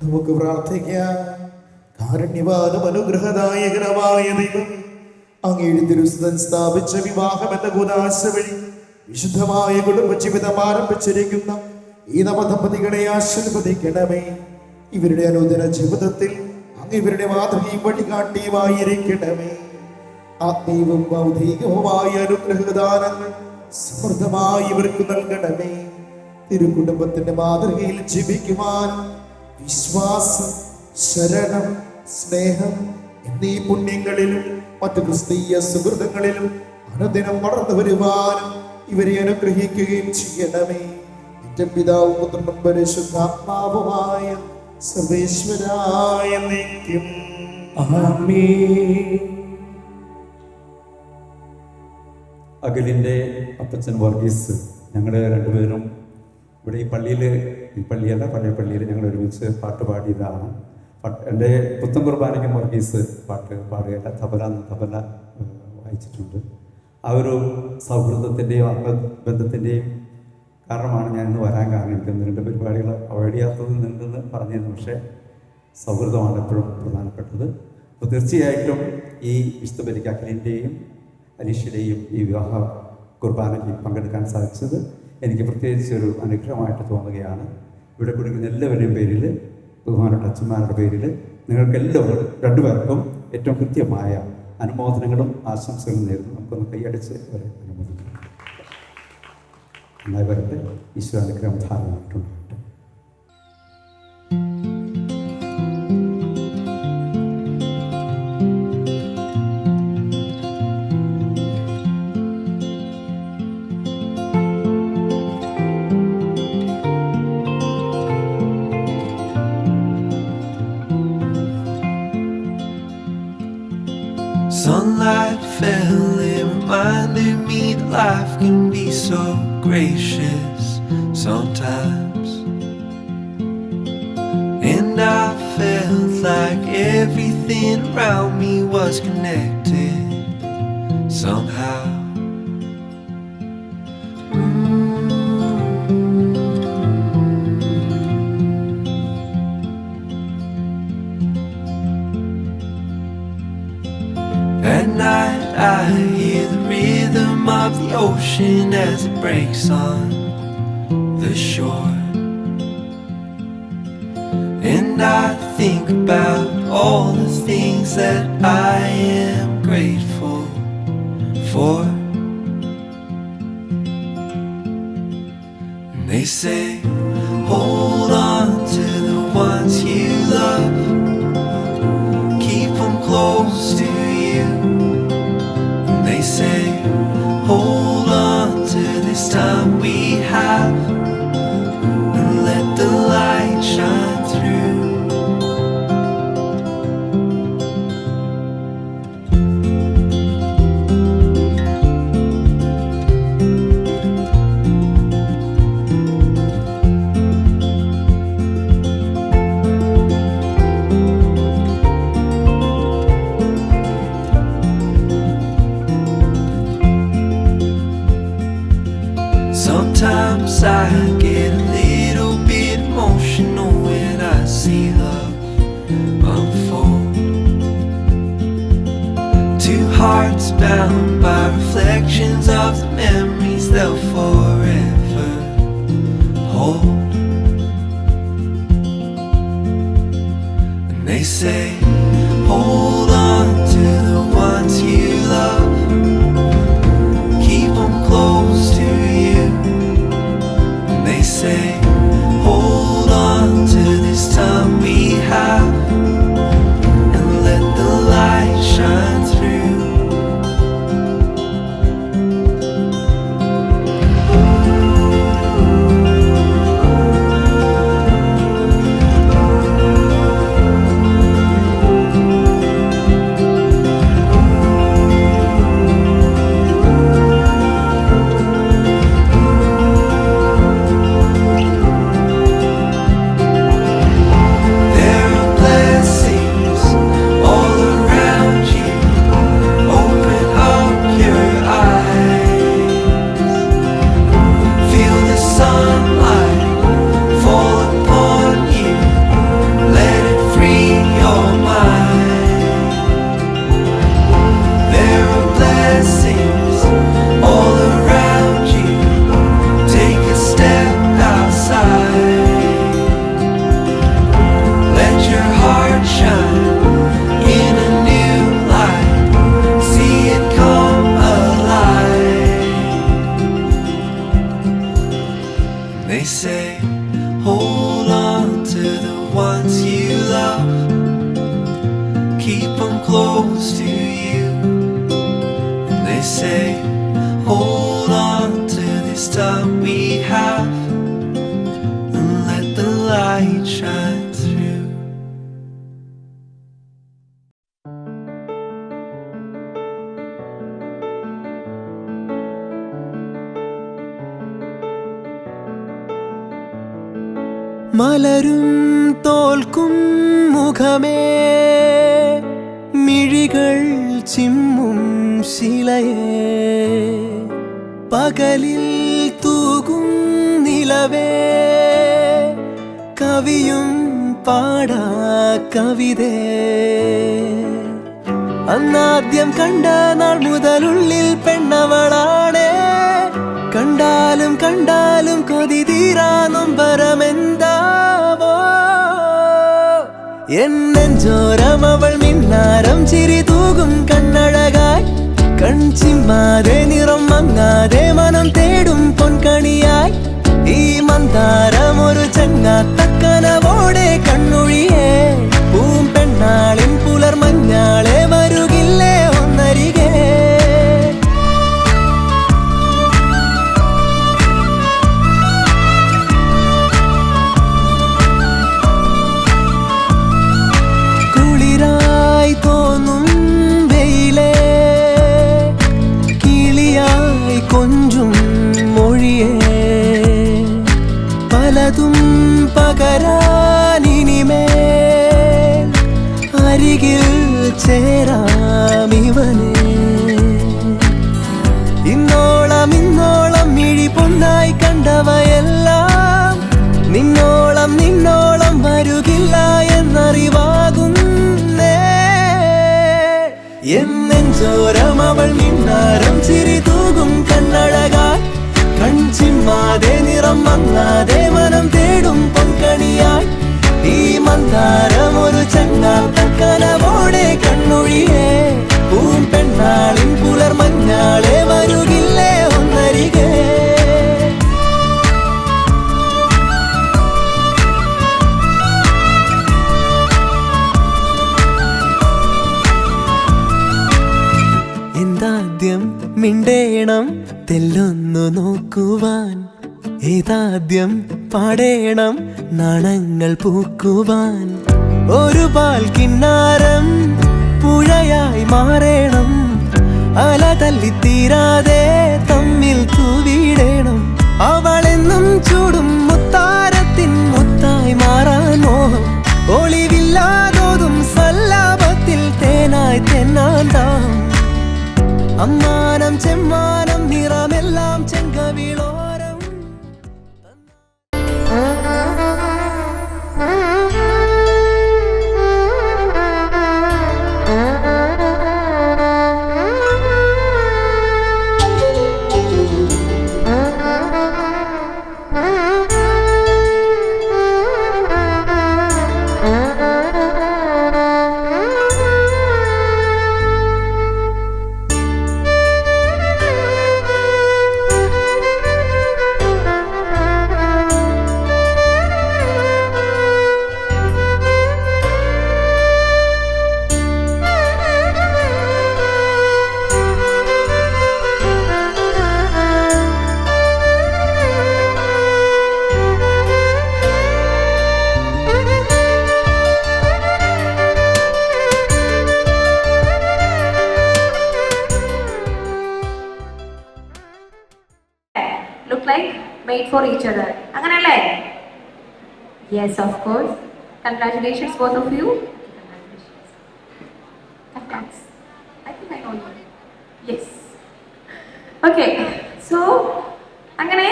നമുക്ക് പ്രാർത്ഥിക്കാം. കാരുണ്യവാനും അനുഗ്രഹദായകരമായ ദൈവം, അങ്ങയുടെ തിരുസുതൻ സ്ഥാപിച്ച വിവാഹം എന്ന കൂദാശ വഴി വിശുദ്ധമായ കുടുംബജീവിതം ആരംഭിച്ചിരിക്കുന്ന ഈ നവദമ്പതികളെ ആശീർവദിക്കണമേ. ഇവരുടെ അനുദിന ജീവിതത്തിൽ അങ്ങ് ഇവരുടെ മാതൃകയും വഴികാട്ടിയുമായിരിക്കണമേ. ആത്മീയവും ഭൗതികവുമായ അനുഗ്രഹദാനങ്ങൾ സമൃദ്ധമായി ഇവർക്ക് നൽകണമേ. തിരുകുടുംബത്തിന്റെ മാതൃകയിൽ ജീവിക്കുവാനും വിശ്വാസം, ശരണം, സ്നേഹം എന്നീ പുണ്യങ്ങളിലും മറ്റു ക്രിസ്തീയ സുഹൃത്തുക്കളിലും അനുദിനം വളർന്നു വരുവാനും ഇവരെ അനുഗ്രഹിക്കുകയും ചെയ്യണമേ. ഏറ്റവും പിതാവും പുത്രനും പരിശുദ്ധാത്മാവുമായ സർവേശ്വരായ നിത്യം.
അഖിലിൻ്റെ അപ്പച്ചൻ വർഗീസ്, ഞങ്ങൾ രണ്ടുപേരും ഇവിടെ ഈ പള്ളിയല്ല പഴയ പള്ളിയിൽ ഞങ്ങൾ ഒരുമിച്ച് പാട്ട് പാടിയതാണ്. എൻ്റെ പുത്തൻ കുർബാനയ്ക്കും വർഗീസ് പാട്ട് പാടുകയല്ല, തബല വായിച്ചിട്ടുണ്ട്. ആ ഒരു സൗഹൃദത്തിൻ്റെയും ആത്മബന്ധത്തിൻ്റെയും കാരണമാണ് ഞാനിന്ന് വരാൻ കാരണം. എനിക്ക് ഒന്ന് രണ്ട് പരിപാടികൾ അവോയ്ഡ് ചെയ്യാത്തത് നിന്നെന്ന് പറഞ്ഞിരുന്നു, പക്ഷേ സൗഹൃദമാണ് എപ്പോഴും പ്രധാനപ്പെട്ടത്. അപ്പോൾ തീർച്ചയായിട്ടും ഈ വിശുദ്ധ ബലിക്ക് അഖിലിൻ്റെയും അലീഷയുടെയും ഈ വിവാഹ കുർബാനയ്ക്ക് പങ്കെടുക്കാൻ സാധിച്ചത് എനിക്ക് പ്രത്യേകിച്ച് ഒരു അനുഗ്രഹമായിട്ട് തോന്നുകയാണ്. ഇവിടെ കുടിക്കുന്ന എല്ലാവരുടെയും പേരിൽ, ബഹുമാനപ്പെട്ട അച്ഛന്മാരുടെ പേരിൽ നിങ്ങൾക്കെല്ലാവരും രണ്ടുപേർക്കും ഏറ്റവും കൃത്യമായ അനുമോദനങ്ങളും ആശംസകളും നേരുന്നു. നമുക്കൊന്ന് കൈയടിച്ച് അവരെ അനുമോദിക്കാം. നന്നായി വരട്ടെ. ഈശ്വര അനുഗ്രഹം ധാരണമായിട്ടുണ്ടാകട്ടെ.
Sunlight fell and reminded me that life can be so gracious sometimes. And I felt like everything around me was connected somehow. At night I hear the rhythm of the ocean as it breaks on the shore. And I think about all the things that I am grateful for. And they say, hold on to the ones you love, keep them close to you. And they say, hold on to this time we have, and let the light shine through. Sometimes I get a little bit emotional when I see love unfold. Two hearts bound by reflections of the memories they'll forever hold. And they say, hold on to the ones you love, keep them close to you. And they say, hold on to this time we have, and let the light shine through. They say, hold on to the ones you love, keep them close to you. And they say, hold on to this time we have, and let the light shine through.
മലരും തോൽക്കും മുഖമേ, മിഴികൾ ചിമ്മും ശിലയേ, പകലിൽ തൂകും നിലവേ, കവിയും പാടാ കവിതേ. അന്നാദ്യം കണ്ട നാൾ മുതലുള്ളിൽ പെണ്ണവളാണേ, കണ്ടാലും കണ്ടാലും കൊതി തീരാ നൊമ്പരമെന്താവോ. എന്നെഞ്ചോരം അവൾ മിന്നാരം ചിരി തൂകും കണ്ണഴകായി, കൺചിമ്മാതെ നിറം മങ്ങാതെ മനം തേടും പൊൻകണിയായി. ഈ മന്ദാരം ഒരു ചങ്ങാത്തക്കനവോടെ കണ്ണൊഴിയേ, പൂമ്പെണ്ണാളിൻ പുലർമഞ്ഞാളെ വരുകില്ലേ ഒന്നരികെ. കുളിരായി തോന്നും വെയിലേ, അരികിൽ ചേരാം ഇവനെ. ഇന്നോളം മിഴി പൊന്നായി കണ്ടവയെല്ലാം നിന്നോളം വരുകില്ല എന്നറിവാകുന്നേ. എന്നെഞ്ചോരം അവൾ മിന്നാരം ചിരി തൂകും കണ്ണഴകായി കൺചിമ്മാതെ നിറം മങ്ങാതെ മനം തേടും പൊൻകണിയായി ഈ മന്ദാരം ഒരു ചങ്ങാത്ത കനവോടെ കണ്ണൊഴിയേ. പൂമ്പെണ്ണാളിൻ പുലർമഞ്ഞാളെ വരുകില്ലേ ഒന്നരികെ. എന്താദ്യം മിണ്ടേണം തെല്ലൊന്നു നോക്കുവാൻ, ഏതാദ്യം പാടേണം നാണങ്ങൾ പൂക്കുവാൻ. ഒരു പാൽ കിന്നാരം പുഴയായി മാറേണം, അല തല്ലിത്തീരാതെ തമ്മിൽ തൂവിടേണം. അവളെന്നും ചൂടും മുത്താരത്തിൻ മുത്തായി മാറാൻ മോഹം, ഒളിവില്ലാതോതും സല്ലാപത്തിൽ തേനായി തെന്നാണ്ടാം. അമ്മാനം ചെമ്മാനം നിറമെല്ലാം ചെങ്കവിളോരം.
Made for each other. അങ്ങനെയല്ലേ? Yes, of course. Congratulations both of you. Congrats. I think I know you. Yes. Okay. So അങ്ങനെ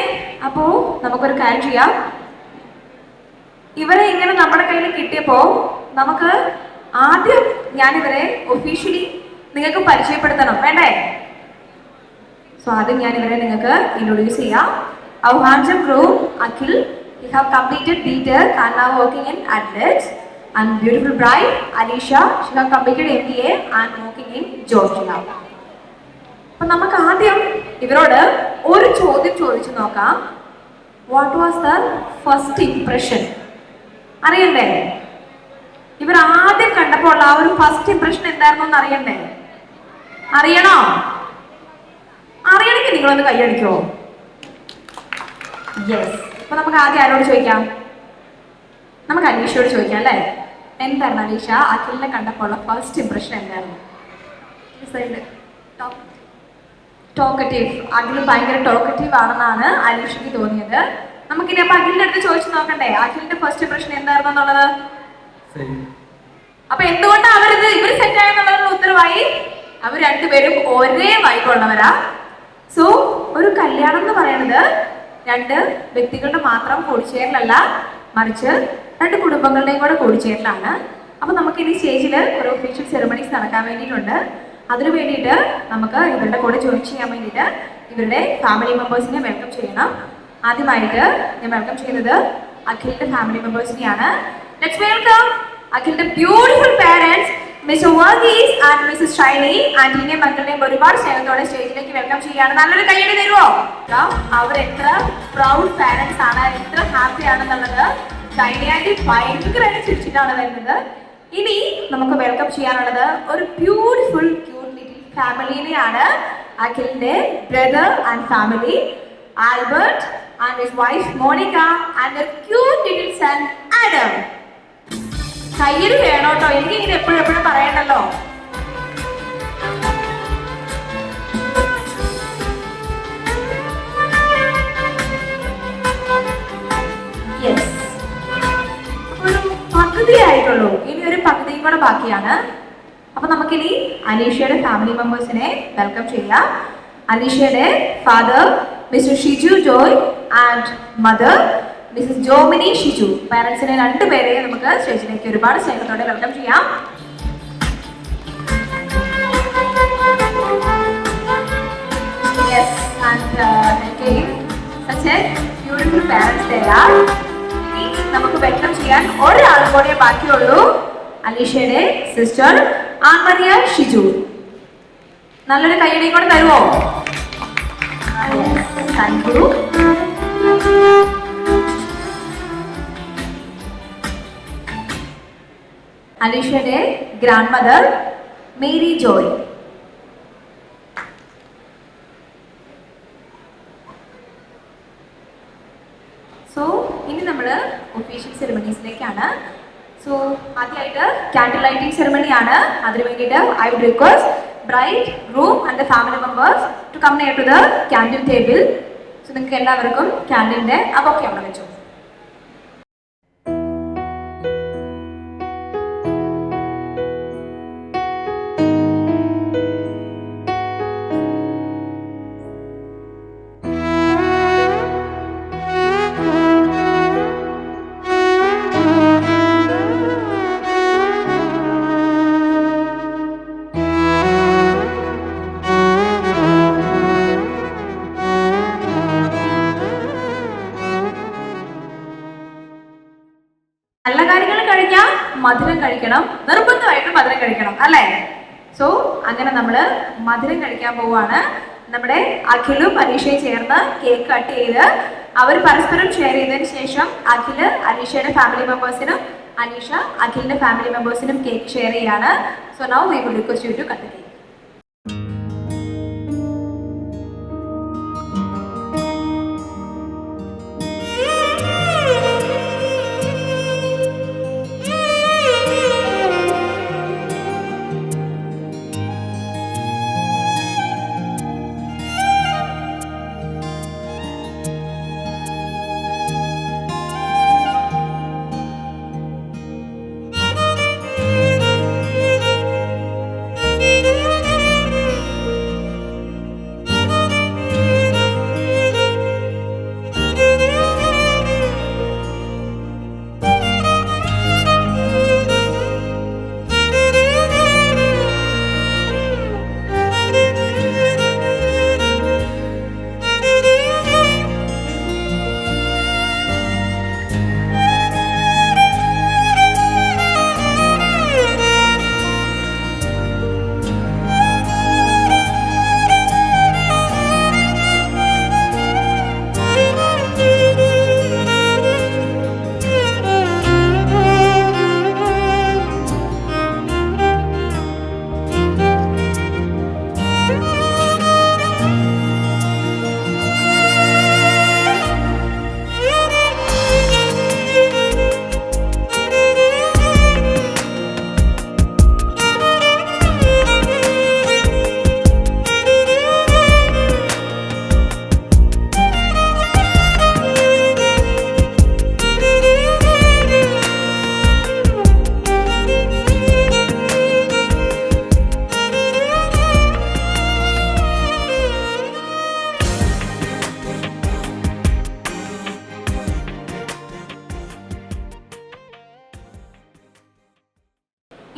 അപ്പോൾ നമുക്കൊരു കാര്യം ചെയ്യാം. ഇവരെ ഇങ്ങനെ നമ്മുടെ കയ്യിൽ കിട്ടിയപ്പോൾ നമുക്ക് ആദ്യം ഞാനിവരെ ഒഫീഷ്യലി നിങ്ങൾക്ക് പരിചയപ്പെടുത്തണം വേണ്ടേ? സോ ആദ്യം ഞാനിവരെ നിങ്ങൾക്ക് ഇൻട്രൊഡ്യൂസ് ചെയ്യാം. Our handsome groom, Akhil, he have completed B.Tech and now working in Adelaide. And beautiful bride, Alisha, she have completed MBA and working in Georgia. അപ്പോൾ നമുക്ക് ആദ്യം ഇവരോട് ഒരു ചോദ്യം ചോദിച്ചു നോക്കാം. What was the first impression? അറിയണ്ടേ? ഇവർ ആദ്യം കണ്ടപ്പോൾ ആ ഒരു ഫസ്റ്റ് ഇംപ്രഷൻ എന്തായിരുന്നു എന്ന് അറിയണ്ടേ? അറിയണോ? അറിയണമെങ്കിൽ നിങ്ങളൊന്ന് കൈയടിക്കോ? യെസ്. അപ്പൊ നമുക്ക് ആദ്യം ആരോട് ചോദിക്കാം? നമുക്ക് അലീഷയോട് ചോദിക്കാം അല്ലേ? എന്തായിരുന്നു അലീഷ അഖിലിനെ കണ്ടപ്പോൾ ഫസ്റ്റ് ഇംപ്രഷൻ എന്തായിരുന്നു? ടോക്കറ്റീവ്. അഖിൽ ഭയങ്കര ടോക്കറ്റീവ് ആണെന്നാണ് അലീഷയ്ക്ക് തോന്നിയത്. നമുക്കിനി അപ്പൊ അഖിലിന്റെ അടുത്ത് ചോദിച്ചു നോക്കണ്ടേ അഖിലിന്റെ ഫസ്റ്റ് ഇംപ്രഷൻ എന്തായിരുന്നു എന്നുള്ളത്? അപ്പൊ എന്തുകൊണ്ടാണ് ഇവര് സെറ്റ് ആയെന്നുള്ളതിനുള്ള ഉത്തരവായി അവർ രണ്ടുപേരും ഒരേ വൈബുള്ളവരാ. സോ ഒരു കല്യാണം എന്ന് പറയുന്നത് രണ്ട് വ്യക്തികളുടെ മാത്രം കൂടിച്ചേരലല്ല, മറിച്ച് രണ്ട് കുടുംബങ്ങളുടെയും കൂടെ കൂടിച്ചേരലാണ്. അപ്പൊ നമുക്ക് ഇനി സ്റ്റേജിൽ ഒരു ഒഫീഷ്യൽ സെറമണീസ് നടക്കാൻ വേണ്ടിയിട്ടുണ്ട്. അതിനു വേണ്ടിയിട്ട് നമുക്ക് ഇവരുടെ കൂടെ ജോയിൻ ചെയ്യാൻ വേണ്ടിയിട്ട് ഇവരുടെ ഫാമിലി മെമ്പേഴ്സിനെ വെൽക്കം ചെയ്യണം. ആദ്യമായിട്ട് ഞാൻ വെൽക്കം ചെയ്യുന്നത് അഖിലിന്റെ ഫാമിലി മെമ്പേഴ്സിനെയാണ്. ലെറ്റ്സ് വെൽക്കം അഖിലിന്റെ beautiful parents mister Varghese and missus Shiny. ആന്റിനെയും മക്കളുടെയും ഒരുപാട് സ്നേഹത്തോടെ സ്റ്റേജിലേക്ക് വെൽക്കം ചെയ്യാണ്. നല്ലൊരു കയ്യടി തരുമോ? അവർ എത്ര പ്രൗഡ് പാരന്റ്സ് ആണ്, എത്ര ഹാപ്പി ആണെന്നുള്ളത്. ഷൈനി ആന്റി ഭയങ്കരമായിട്ട് ചിരിച്ചിട്ടാണ് വരുന്നത്. ഇനി നമുക്ക് വെൽക്കം ചെയ്യാനുള്ളത് ഒരു ബ്യൂട്ടിഫുൾ ക്യൂട്ട് ലിറ്റിൽ ഫാമിലിനെയാണ്. അഖിലിന്റെ brother and family Albert and his wife Monica and the cute little son Adam. കയ്യിൽ വേണോട്ടോ, എനിക്ക് ഇങ്ങനെ എപ്പോഴും പറയണ്ടല്ലോ. ഒരു പകുതി ആയിട്ടുള്ളൂ, ഇനി ഒരു പകുതിയും കൂടെ ബാക്കിയാണ്. അപ്പൊ നമുക്കിനി അലീഷയുടെ ഫാമിലി മെമ്പേഴ്സിനെ വെൽക്കം ചെയ്യാം. അലീഷയുടെ father mister Shiju Joy and mother missus Jomini Shiju. പാരന്റ്സിനെ രണ്ടുപേരെയും നമുക്ക് സ്റ്റേജിലേക്ക് ഒരുപാട് സ്നേഹത്തോടെ വെൽക്കം ചെയ്യാം. Yes, and again, such a beautiful parents they are. ഇനി നമുക്ക് വെൽക്കം ചെയ്യാൻ ഒരാളും കൂടെ ബാക്കിയുള്ളൂ. അലീഷയുടെ സിസ്റ്റർ ആൻമരിയ ഷിജു. നല്ലൊരു കൈയടിയും കൂടെ തരുമോ? Thank you. അലീഷയുടെ grandmother Mary Joy. So ഇനി നമ്മൾ ഒഫീഷ്യൽ സെറിമണീസിലേക്കാണ്. സോ ആദ്യമായിട്ട് ക്യാൻഡിൽ ലൈറ്റിംഗ് സെറിമണി ആണ്. അതിനു വേണ്ടിയിട്ട് I would request bride, groom and the family members to come near to the candle table. So നിങ്ങൾക്ക് എല്ലാവർക്കും ക്യാൻഡിലിന്റെ അതൊക്കെ അവിടെ വെച്ചു. നല്ല കാര്യങ്ങൾ കഴിഞ്ഞാൽ മധുരം കഴിക്കണം, നിർബന്ധമായിട്ടും മധുരം കഴിക്കണം അല്ലേ? സോ അങ്ങനെ നമ്മൾ മധുരം കഴിക്കാൻ പോവാണ്. നമ്മുടെ അഖിലും അലീഷയും ചേർന്ന് കേക്ക് കട്ട് ചെയ്ത് അവർ പരസ്പരം ഷെയർ ചെയ്തതിന് ശേഷം അഖില് അലീഷയുടെ ഫാമിലി മെമ്പേഴ്സിനും അലീഷ അഖിലിന്റെ ഫാമിലി മെമ്പേഴ്സിനും കേക്ക് ഷെയർ ചെയ്യാണ്. So now we would request you to cut the cake.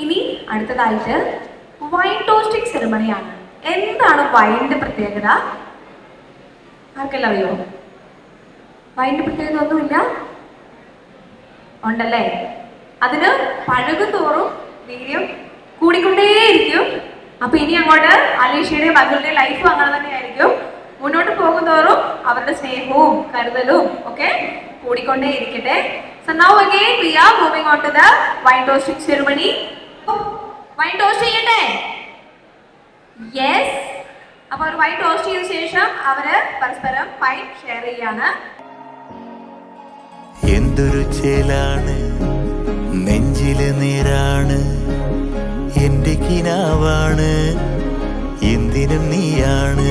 ഇനി അടുത്തതായിട്ട് വൈൻ ടോസ്റ്റിംഗ് സെറിമണിയാണ്. എന്താണ് വൈനിന്റെ പ്രത്യേകത? ആർക്കെല്ലാം അറിയോ? വൈനിന്റെ പ്രത്യേകത ഒന്നുമില്ല? ഉണ്ടല്ലേ? അതിന് പഴകും തോറും വീര്യം കൂടിക്കൊണ്ടേയിരിക്കും. അപ്പൊ ഇനി അങ്ങോട്ട് അലീഷയുടെയും മകളുടെയും ലൈഫും അങ്ങനെ തന്നെ ആയിരിക്കും. മുന്നോട്ട് പോകുന്തോറും അവരുടെ സ്നേഹവും കരുതലും ഒക്കെ കൂടിക്കൊണ്ടേ ഇരിക്കട്ടെ. So now again we are moving on to the wine toasting ceremony. Wine toast ചെയ്യട്ടെ? Yes. അപ്പോൾ വൈൻ ടോസ്റ്റ് ചെയ്ത ശേഷം അവര് പരസ്പരം വൈൻ ഷെയർ ചെയ്യാണ്.
എന്തൊരു ചേലാണ്, നെഞ്ചില് നീരാണ്, എന്റെ കിനാവാണ്, എന്തിനും നീയാണ്.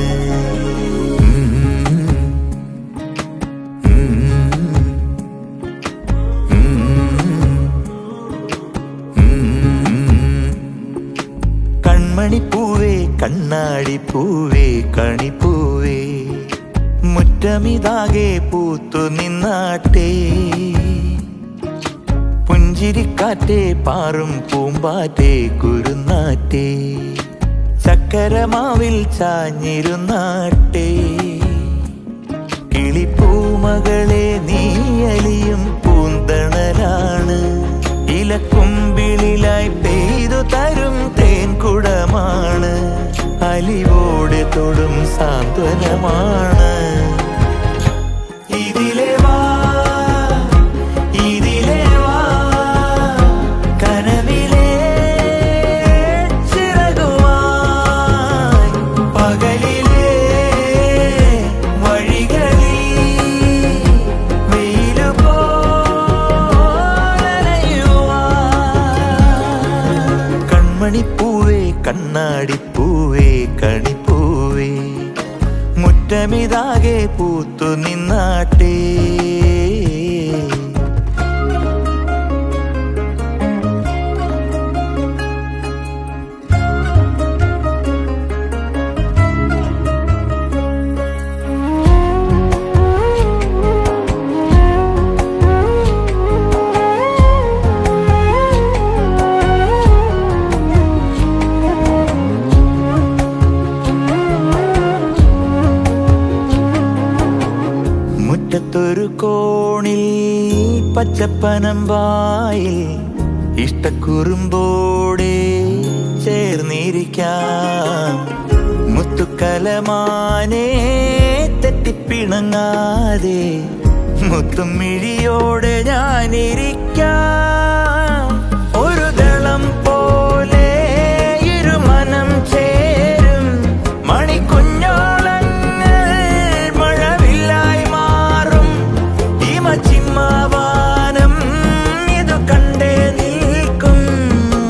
കൺമണിപ്പൂവേ കണ്ണാടിപ്പൂവേ കണിപ്പൂവേ മുറ്റമിതാകെ പൂത്തു നിന്നാട്ടേ പുഞ്ചിരിക്കാറ്റേ പാറും പൂമ്പാറ്റേ കുരുന്നാറ്റേ ചക്കരമാവിൽ ചാഞ്ഞിരുന്നാട്ടേ കിളിപ്പൂമകളെ നീയലിയും പൂന്തണലാണ് ഇലക്കുമ്പിളിലായി പെയ്തു തരും തേൻകുടമാണ് അലിവോടെ തൊടും സാന്ത്വനമാണ് ഇതിലെ വാ ഇതിലെ വാ കനവിലെ ചിറകുമായി പകലിലെ വഴികളിൽ വെയിലു പോലയുവാൻ കൺമണിപ്പൂവേ കണ്ണാടിപ്പൂവേ കണിപ്പൂവേ മുറ്റമിതാകെ പൂത്തു നിന്നാട്ടേ മുറ്റത്തൊരു കോണിൽ പച്ചപ്പനമ്പായിൽ ഇഷ്ടക്കുറുമ്പോടെ ചേർന്നിരിക്കാം മുത്തുക്കലമാനെ തെറ്റിപ്പിണങ്ങാതെ മുത്തും മിഴിയോടെ ഞാനിരിക്കാം ഒരു ദളം പോലെ ഇരുമനം ചേരും മണിക്കുഞ്ഞോളങ്ങൾ മഴവില്ലായി മാറും ഹിമചിമ്മാവാനം ഇതു കണ്ടേ നിൽക്കും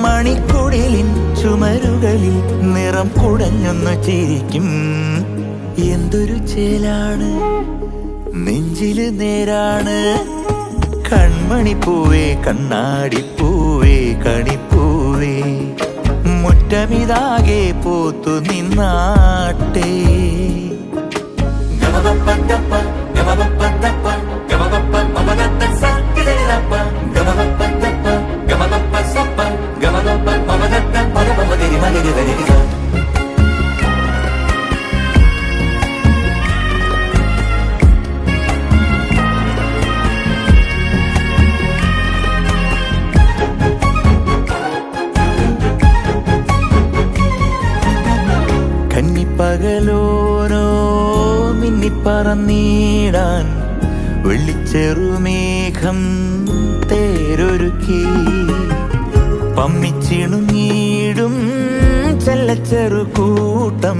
മണിക്കുടിലിൻ ചുമരുകളിൽ നിറം കുടഞ്ഞൊന്നു ചിരിക്കും എന്തൊരു ചേലാണ് നെഞ്ചില് നേരാണ് കൺമണിപ്പൂവേ കണ്ണാടിപ്പൂവേ കണിപ്പൂവേ മുറ്റമിതാകെ പൂത്തു നിന്നാട്ടേ കന്നിപ്പകലോരോ മിന്നിപ്പറന്നീടാൻ വെള്ളിച്ചെറുമേഘം തേരൊരുക്കി പമ്മിച്ചിണുങ്ങിടും ചെല്ലച്ചെറു കൂട്ടം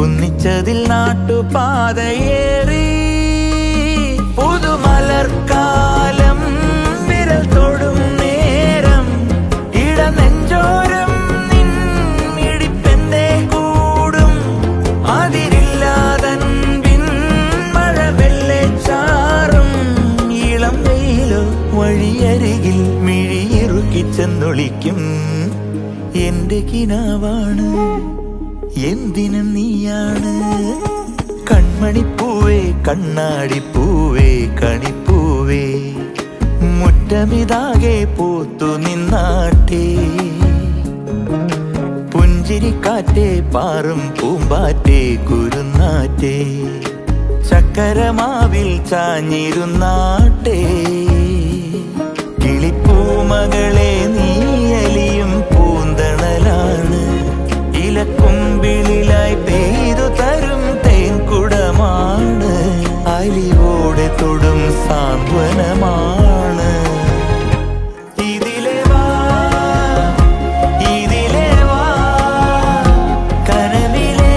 ഒന്നിച്ചതിൽ നാട്ടുപാതയേറി പുതുമലർക്കാലം വിരൽ തൊടും നേരം ഇടനെഞ്ചോരം നിന്നിടിപ്പെന്തേ കൂടും അതിരില്ലാതൻപിൻ മഴവെള്ളെ ചാറും ഇളം വെയിലോ വഴിയരികിൽ മിഴിയിറുക്കി ചെന്നൊളിക്കും എന്റെ കിനാവാണ് എന്തിനും നീയാണ് കൺമണിപ്പൂവേ കണ്ണാടിപ്പൂവേ കണിപ്പൂവേ മുറ്റമിതാകെ പൂത്തു നിന്നാട്ടേ പുഞ്ചിരിക്കാറ്റേ പാറും പൂമ്പാറ്റേ കുരുന്നാറ്റേ ചക്കരമാവിൽ ചാഞ്ഞിരുന്നാട്ടേ കിളിപ്പൂമകളെ നീയലിയും പൂന്തണലാണ് ഇലക്കുമ്പിളിലായി പെയ്തു തരും തേൻകുടമാണ് അലിവോടെ തൊടും സാന്ത്വനമാണ് ഇതിലെ വാ ഇതിലെ വാ കനവിലെ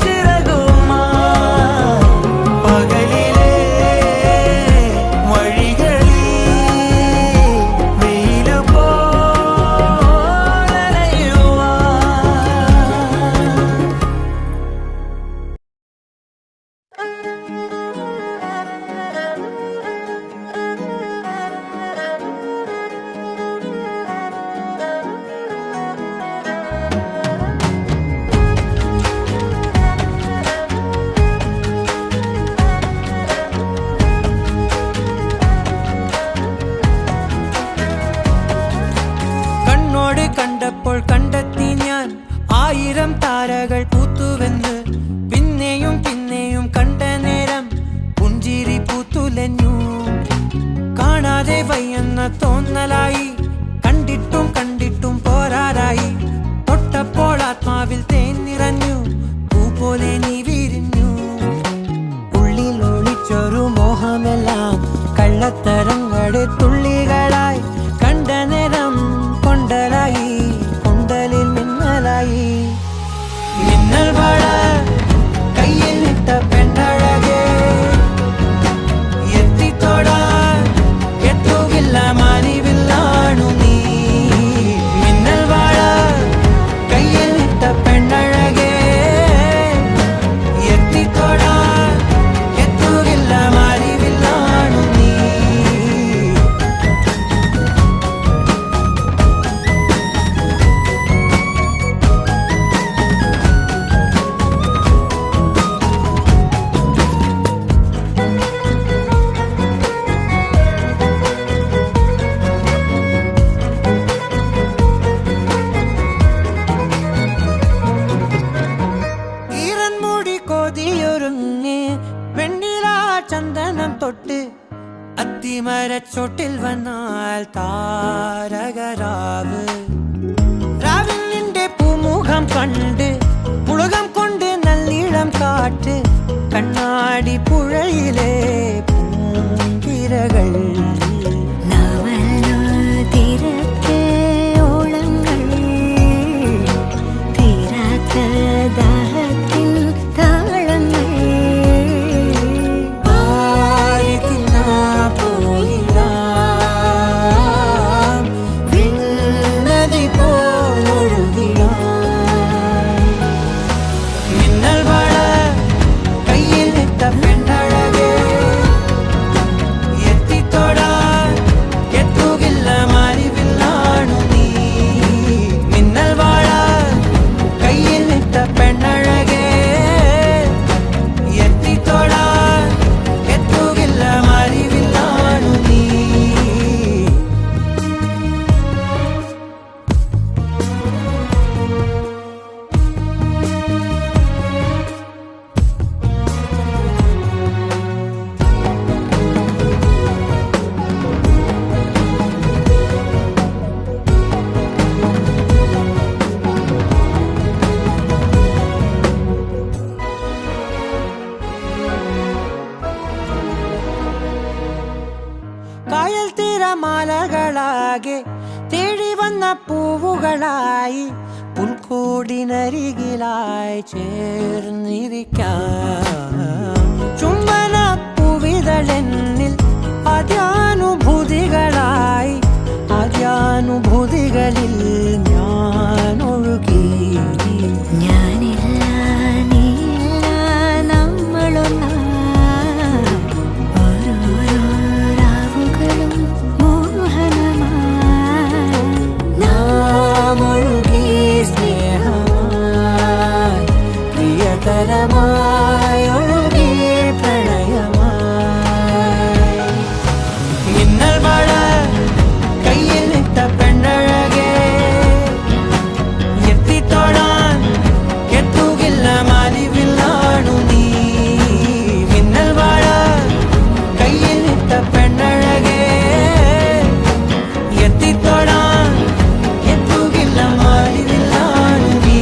ചിറകുമായി പകലിലെ വഴികളിൽ കണ്ടപ്പോൾ കണ്ടെത്തി ഞാൻ 1000 താരകൾ പൂത്തുവെന്ന്. പിന്നെയും പിന്നെയും കണ്ട നേരം പുഞ്ചിരി പൂത്തുലഞ്ഞു. കാണാതെ വയ്യെന്ന തോന്നലായി, കണ്ടിട്ടും കണ്ടിട്ടും പോരാറായി. തൊട്ടപ്പോൾ ആത്മാവിൽ തേൻ നിറഞ്ഞു, പൂ പോലെ നീ വിരിഞ്ഞു. ഉള്ളിൽ ഒളിച്ചൊരു മോഹമെല്ലാം കള്ളത്തരങ്ങളുടെ തുള്ളികളായി. കണ്ട നേരം കൊണ്ടലായി, കൊണ്ടലിൽ മിന്നലായി. മിന്നൽ വള കയ്യിൽ ഇട്ട പെണ്ണഴകേ, എത്തിത്തൊടാൻ എത്തുകില്ല മാനിവില്ലാണു നീ. മിന്നൽ വള കയ്യിൽ ഇട്ട പെണ്ണഴകേ, എത്തിത്തൊടാൻ എത്തുകില്ല മാനിവില്ലാണു നീ. ഈറൻമുടി കൊതിയൊരുങ്ങി വെണ്ണില ചന്ദനം തൊട്ട് അത്തിമരച്ചോട്ടിൽ വന്നാൽ താരകരാവ്. രാവിൽ നിന്റെ പൂമുഖം കണ്ട് പുളകം കൊണ്ട് നല്ലിളം കാറ്റ്. കണ്ണാടി പുഴയിലെ പൂങ്കിരകൾ മിന്നൽ വള കയ്യിൽ ഇട്ട പെണ്ണഴകേ, എത്തിത്തൊടാൻ എത്തുകില്ല മാനിവില്ലാണു നീ. മിന്നൽ വള കയ്യിൽ ഇട്ട പെണ്ണഴകേ, എത്തിത്തൊടാൻ എത്തുകില്ല മാനിവില്ലാണു നീ. കായൽ തിരമാലകളാകെ തേടി വന്ന പൂവുകളായി പുൽക്കൂടിനരികിലായി ചേർന്നിരിക്കാം. ചുംബന പൂവിതളെന്നിൽ ആദ്യാനുഭൂതികളായി, ആദ്യാനുഭൂതികളിൽ ഞാൻ ഒഴുകി. നാമൊഴുകി സ്നേഹമായി, പ്രിയതരമായി ഒഴുകി പ്രണയമായി. മിന്നൽ വള കയ്യിൽ ഇട്ട പെണ്ണഴകേ, എത്തിത്തൊടാൻ എത്തുകില്ല മാനിവില്ലാണു നീ. മിന്നൽ വള കയ്യിൽ ഇട്ട പെണ്ണഴകേ, എത്തിത്തൊടാൻ എത്തുകില്ല മാനിവില്ലാണു നീ.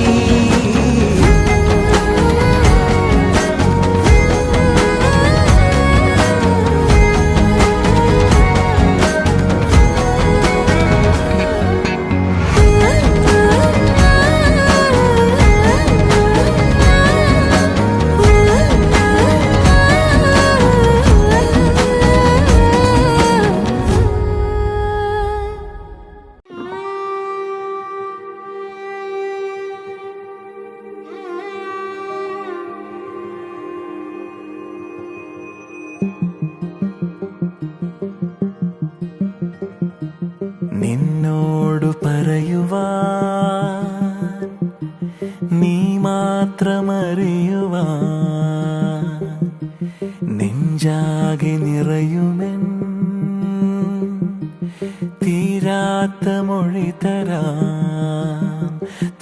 മൊഴി തരാം.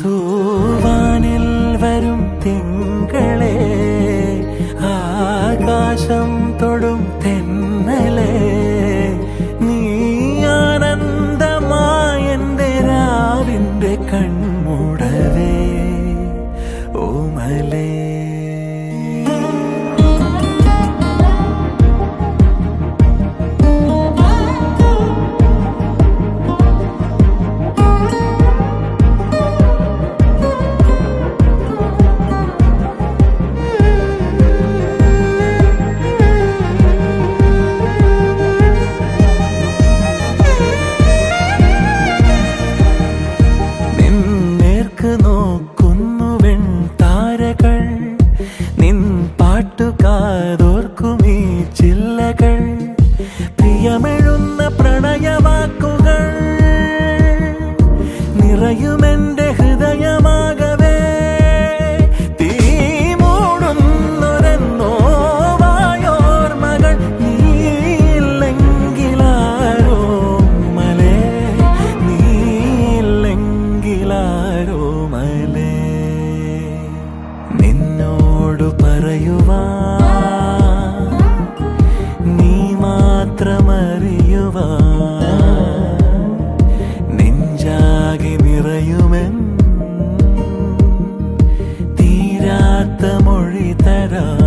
തൂവാനിൽ വരും തിങ്കളെ, ആകാശം തൊടും തെന്നലെ, നീ ആനന്ദമായെന്റെ രാവിന്റെ കൺമൂടവേ ഓമലേ. കാതോർക്കുമീ ചില്ലകൾ, പ്രിയമെഴുന്ന പ്രണയവാക്കുകൾ നിറയുമെന്റെ ഹൃദയമാകവേ. തീ മൂടുന്നൊരെന്നോവായോർമകൾ, നീയില്ലെങ്കിലാരോ മലേ, നീയില്ലെങ്കിലാരോ മലേ. നിന്നോട് പറയുവാൻ നീ മാത്രമറിയുവാൻ നെഞ്ചാകെ നിറയുമെൻ തീരാത്ത മൊഴി തരാം.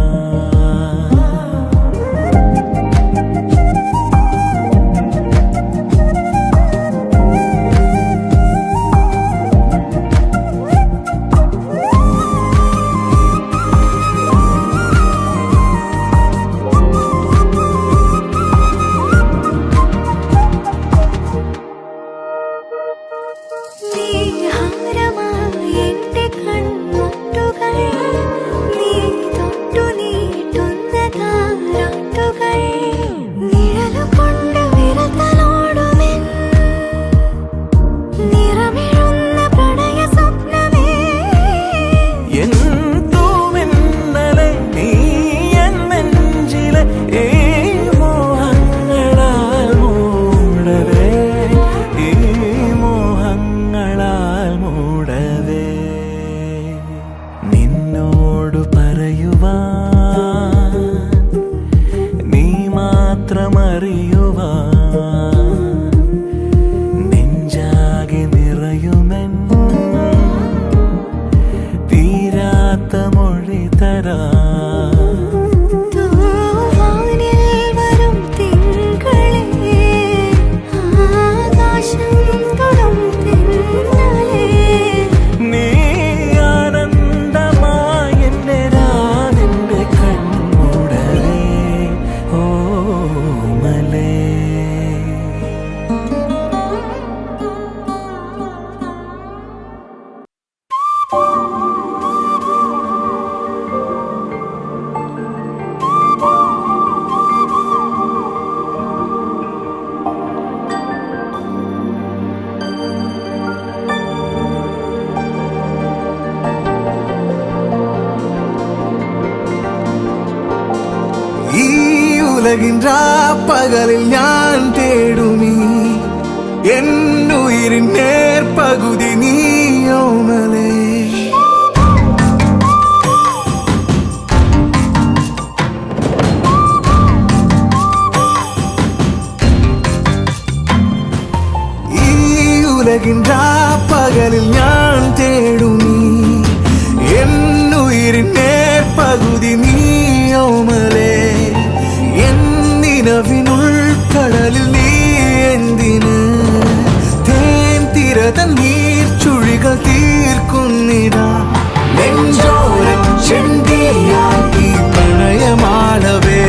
നിന്നോട് പറയുവാൻ നീ മാത്രമറിയുവാൻ നെഞ്ചാകെ നിറയുമെൻ തീരാത്ത മൊഴി തരാം. പകലിൽ ഞാൻ തേടുമീ എന്നുയിരിൻ നേർപകുതി നീയോമലേ. ഈ ഉലകിൻ പകലിൽ ഞാൻ തേടുമീ എന്നുയിരിൻ നേർപകുതി നീയോമലേ. നിലവിനുൾക്കടലിൽ നീ എന്തിന് തേൻ തിരതൻ നീർച്ചുഴികൾ തീർക്കുന്നിടാ. നെഞ്ചോരം ചെണ്ടിയായി ഈ പ്രണയമാളവേ,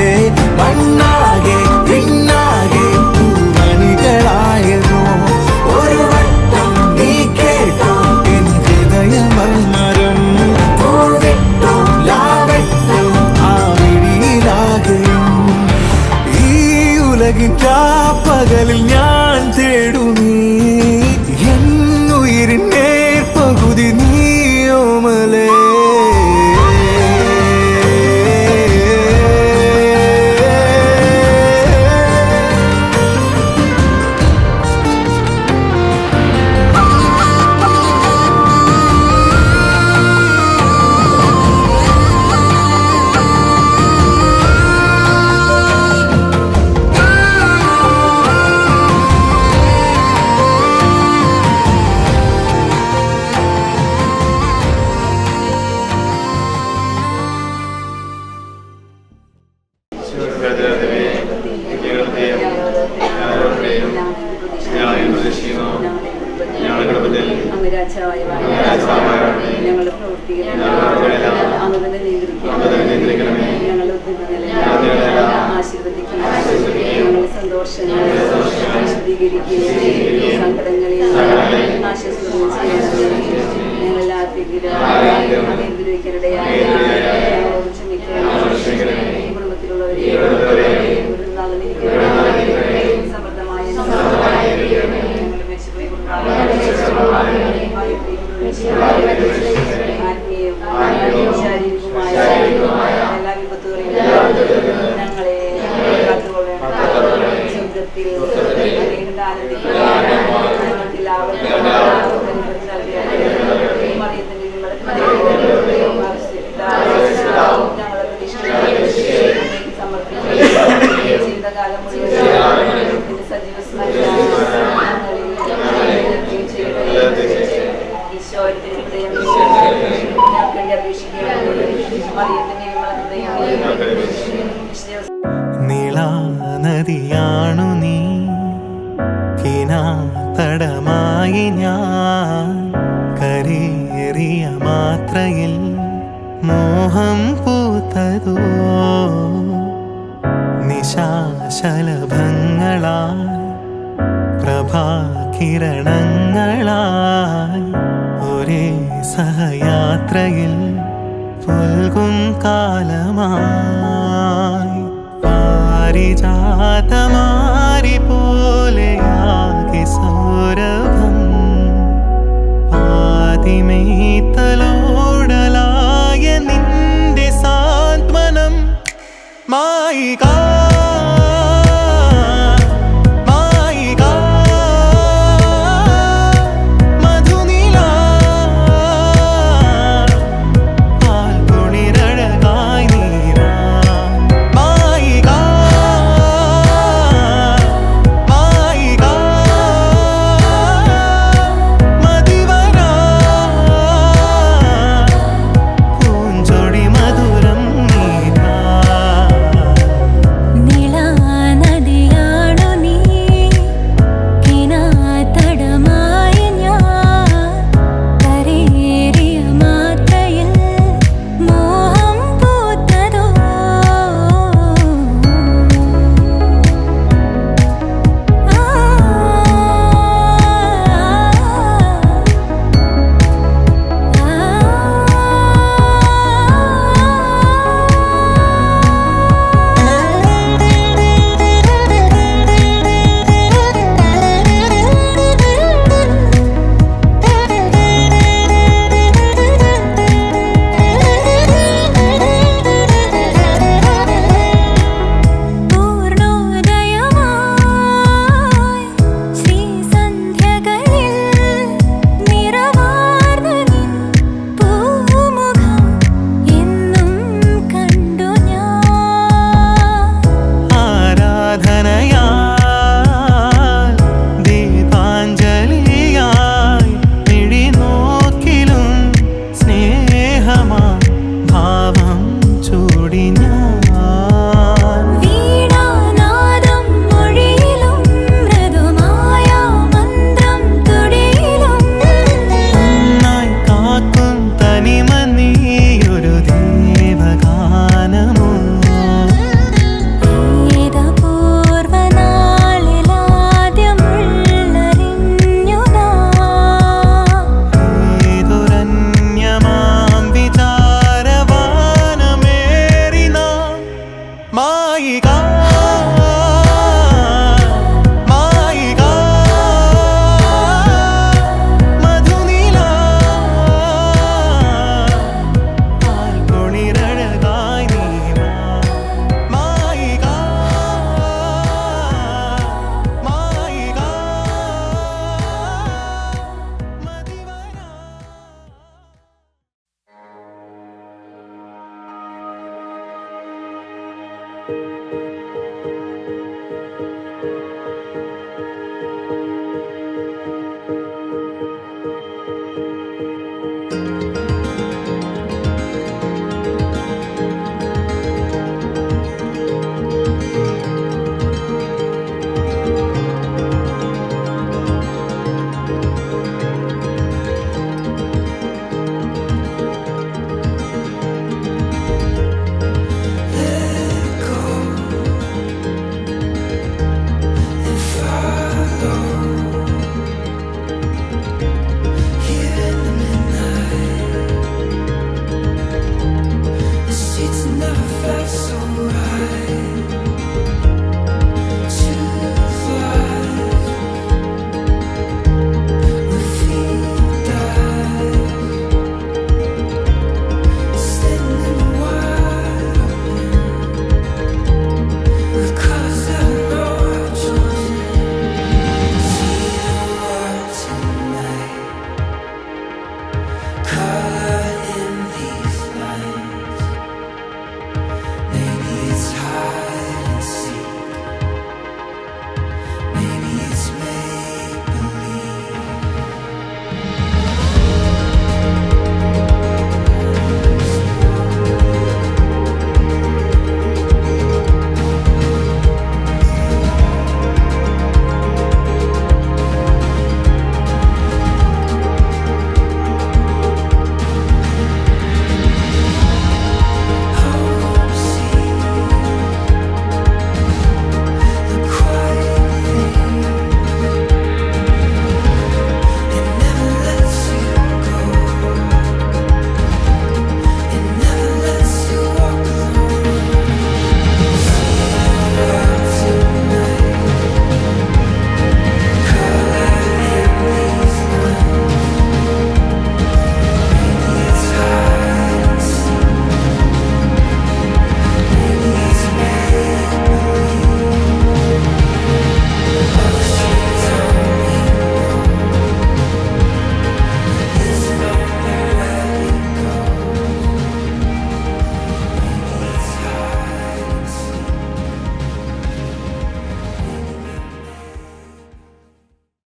മണ്ണാകെ പിന്നാകെ പൂമണികളായതോ. ഒരു വട്ടം നീ കേട്ടോ എൻ ഹൃദയമർമരം, പൂവിട്ടോ ലാവെട്ടോ ആ വിഴിയിലാകെയും. പകലിൽ ഞാൻ തേടുമീ എന്നുയിരിൻ നേർപകുതി നീയോമലേ.
കുടുംബത്തിൽ അങ്ങ് രാജാവായി ഞങ്ങൾ പ്രവർത്തിക്കുന്ന അങ്ങ് തന്നെ നിയന്ത്രിക്കണം. ഞങ്ങളുടെ ഉദ്യമങ്ങളെല്ലാം ആശീർവദിക്കുക. ഞങ്ങളുടെ സന്തോഷങ്ങൾ വിശദീകരിക്കുകയും സങ്കടങ്ങളിൽ ആശ്വസിക്കുകയും ചെയ്യണമേ. ഞങ്ങളെല്ലാത്തിലും അനുഗ്രഹിക്കരുടെയായ ഞങ്ങളോട് ക്ഷമിക്കണം. കുടുംബത്തിലുള്ളവരെ സമൃദ്ധമായ ഞങ്ങളുടെ മെച്ചപ്പോയി ആത്മീയവും ശാരീരികവുമായ എല്ലാ വിപത്തുകളിലും ഞങ്ങളെ കാത്തുകൊള്ളണം. സ്വർഗത്തിൽ ജീവിതകാലം മുഴുവൻ സജീവ ഈശോയുടെ ഹൃദയം ഞങ്ങൾക്ക് അപേക്ഷിക്കുകയാണ്. മറിയത്തിന്റെ
നീളാനദിയാണു നീ, കിനാതടമായി ഞാൻ, കരേറിയ മാത്രയിൽ മോഹം പൂത്തതോ, നിശാശലഭങ്ങളായി പ്രഭാകിരണങ്ങളായി ഒരേ സഹയാത്രയിൽ പുൽകും കാലമായി പാരിജാതമാരി പോലെയാകെ സൗരഭ